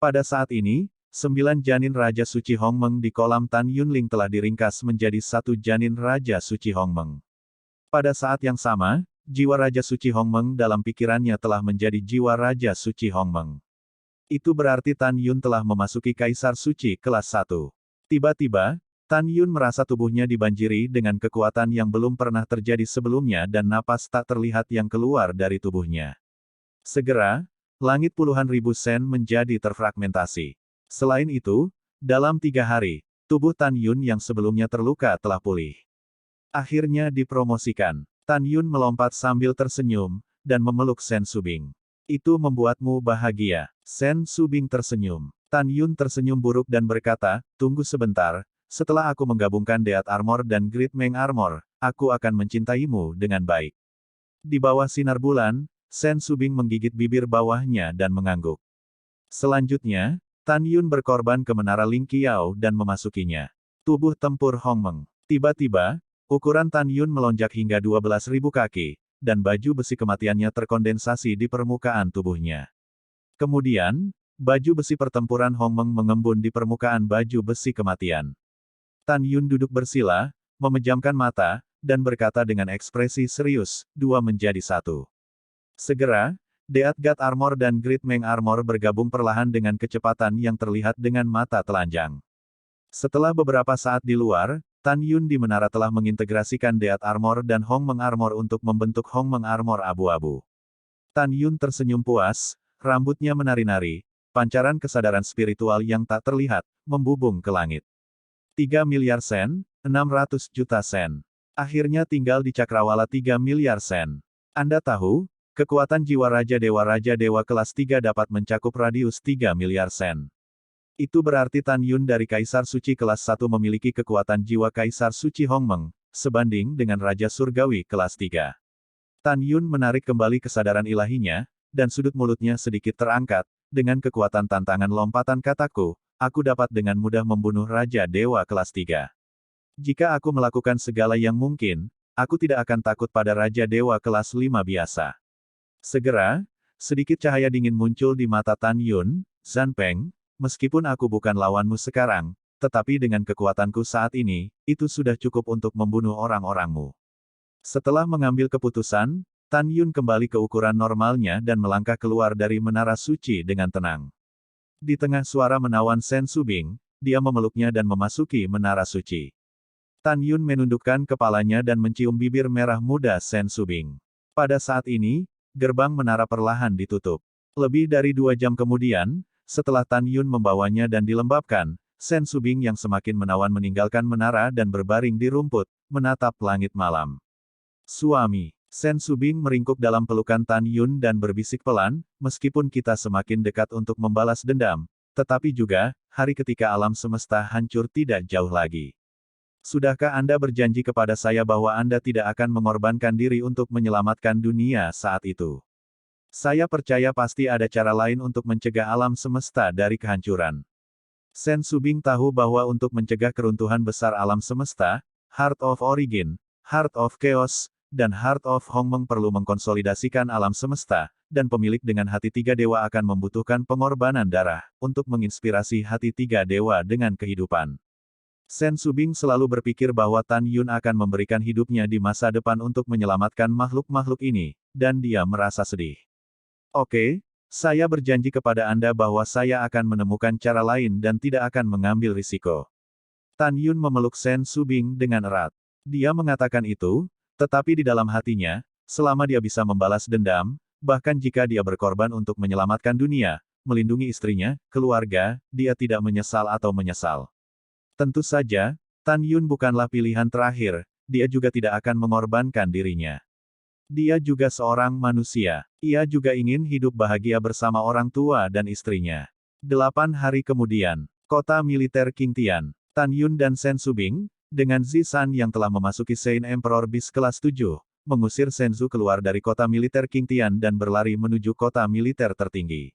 Pada saat ini, 9 janin Raja Suci Hongmeng di kolam Tan Yunling telah diringkas menjadi 1 janin Raja Suci Hongmeng. Pada saat yang sama, jiwa Raja Suci Hongmeng dalam pikirannya telah menjadi jiwa Raja Suci Hongmeng. Itu berarti Tan Yun telah memasuki Kaisar Suci kelas 1. Tiba-tiba, Tan Yun merasa tubuhnya dibanjiri dengan kekuatan yang belum pernah terjadi sebelumnya dan napas tak terlihat yang keluar dari tubuhnya. Segera, langit puluhan ribu sen menjadi terfragmentasi. Selain itu, dalam 3 hari, tubuh Tan Yun yang sebelumnya terluka telah pulih. Akhirnya dipromosikan. Tan Yun melompat sambil tersenyum, dan memeluk Sen Subing. Itu membuatmu bahagia. Sen Subing tersenyum. Tan Yun tersenyum buruk dan berkata, tunggu sebentar, setelah aku menggabungkan Deat Armor dan Great Meng Armor, aku akan mencintaimu dengan baik. Di bawah sinar bulan, Sen Subing menggigit bibir bawahnya dan mengangguk. Selanjutnya, Tan Yun berkorban ke menara Ling Qiao dan memasukinya. Tubuh tempur Hongmeng. Tiba-tiba, ukuran Tan Yun melonjak hingga 12.000 kaki, dan baju besi kematiannya terkondensasi di permukaan tubuhnya. Kemudian, baju besi pertempuran Hongmeng mengembun di permukaan baju besi kematian. Tan Yun duduk bersila, memejamkan mata, dan berkata dengan ekspresi serius, 2 menjadi 1. Segera, Death God Armor dan Great Meng Armor bergabung perlahan dengan kecepatan yang terlihat dengan mata telanjang. Setelah beberapa saat di luar, Tan Yun di menara telah mengintegrasikan Death Armor dan Hong Meng Armor untuk membentuk Hong Meng Armor abu-abu. Tan Yun tersenyum puas, rambutnya menari-nari, pancaran kesadaran spiritual yang tak terlihat, membubung ke langit. 3 miliar sen, 600 juta sen. Akhirnya tinggal di cakrawala 3 miliar sen. Anda tahu, kekuatan jiwa Raja Dewa kelas 3 dapat mencakup radius 3 miliar sen. Itu berarti Tan Yun dari Kaisar Suci kelas 1 memiliki kekuatan jiwa Kaisar Suci Hong Meng, sebanding dengan Raja Surgawi kelas 3. Tan Yun menarik kembali kesadaran ilahinya, dan sudut mulutnya sedikit terangkat, dengan kekuatan tantangan lompatan kataku, aku dapat dengan mudah membunuh Raja Dewa kelas 3. Jika aku melakukan segala yang mungkin, aku tidak akan takut pada Raja Dewa kelas 5 biasa. Segera, sedikit cahaya dingin muncul di mata Tan Yun. Zanpeng, meskipun aku bukan lawanmu sekarang, tetapi dengan kekuatanku saat ini, itu sudah cukup untuk membunuh orang-orangmu. Setelah mengambil keputusan, Tan Yun kembali ke ukuran normalnya dan melangkah keluar dari menara suci dengan tenang. Di tengah suara menawan Sen Subing, dia memeluknya dan memasuki menara suci. Tan Yun menundukkan kepalanya dan mencium bibir merah muda Sen Subing. Pada saat ini, gerbang menara perlahan ditutup. Lebih dari 2 jam kemudian, setelah Tan Yun membawanya dan dilembabkan, Sen Subing yang semakin menawan meninggalkan menara dan berbaring di rumput, menatap langit malam. Suami, Sen Subing meringkuk dalam pelukan Tan Yun dan berbisik pelan, meskipun kita semakin dekat untuk membalas dendam, tetapi juga, hari ketika alam semesta hancur tidak jauh lagi. Sudahkah Anda berjanji kepada saya bahwa Anda tidak akan mengorbankan diri untuk menyelamatkan dunia saat itu? Saya percaya pasti ada cara lain untuk mencegah alam semesta dari kehancuran. Sen Subing tahu bahwa untuk mencegah keruntuhan besar alam semesta, Heart of Origin, Heart of Chaos, dan Heart of Hong Meng perlu mengkonsolidasikan alam semesta, dan pemilik dengan hati 3 dewa akan membutuhkan pengorbanan darah, untuk menginspirasi hati 3 dewa dengan kehidupan. Sen Subing selalu berpikir bahwa Tan Yun akan memberikan hidupnya di masa depan untuk menyelamatkan makhluk-makhluk ini, dan dia merasa sedih. Oke, saya berjanji kepada Anda bahwa saya akan menemukan cara lain dan tidak akan mengambil risiko. Tan Yun memeluk Sen Subing dengan erat. Dia mengatakan itu, tetapi di dalam hatinya, selama dia bisa membalas dendam, bahkan jika dia berkorban untuk menyelamatkan dunia, melindungi istrinya, keluarga, dia tidak menyesal atau menyesal. Tentu saja, Tan Yun bukanlah pilihan terakhir, dia juga tidak akan mengorbankan dirinya. Dia juga seorang manusia. Ia juga ingin hidup bahagia bersama orang tua dan istrinya. 8 hari kemudian, kota militer Qingtian, Tan Yun dan Sen Subing, dengan Zisan yang telah memasuki Saint Emperor Beast kelas 7, mengusir Senzu keluar dari kota militer Qingtian dan berlari menuju kota militer tertinggi.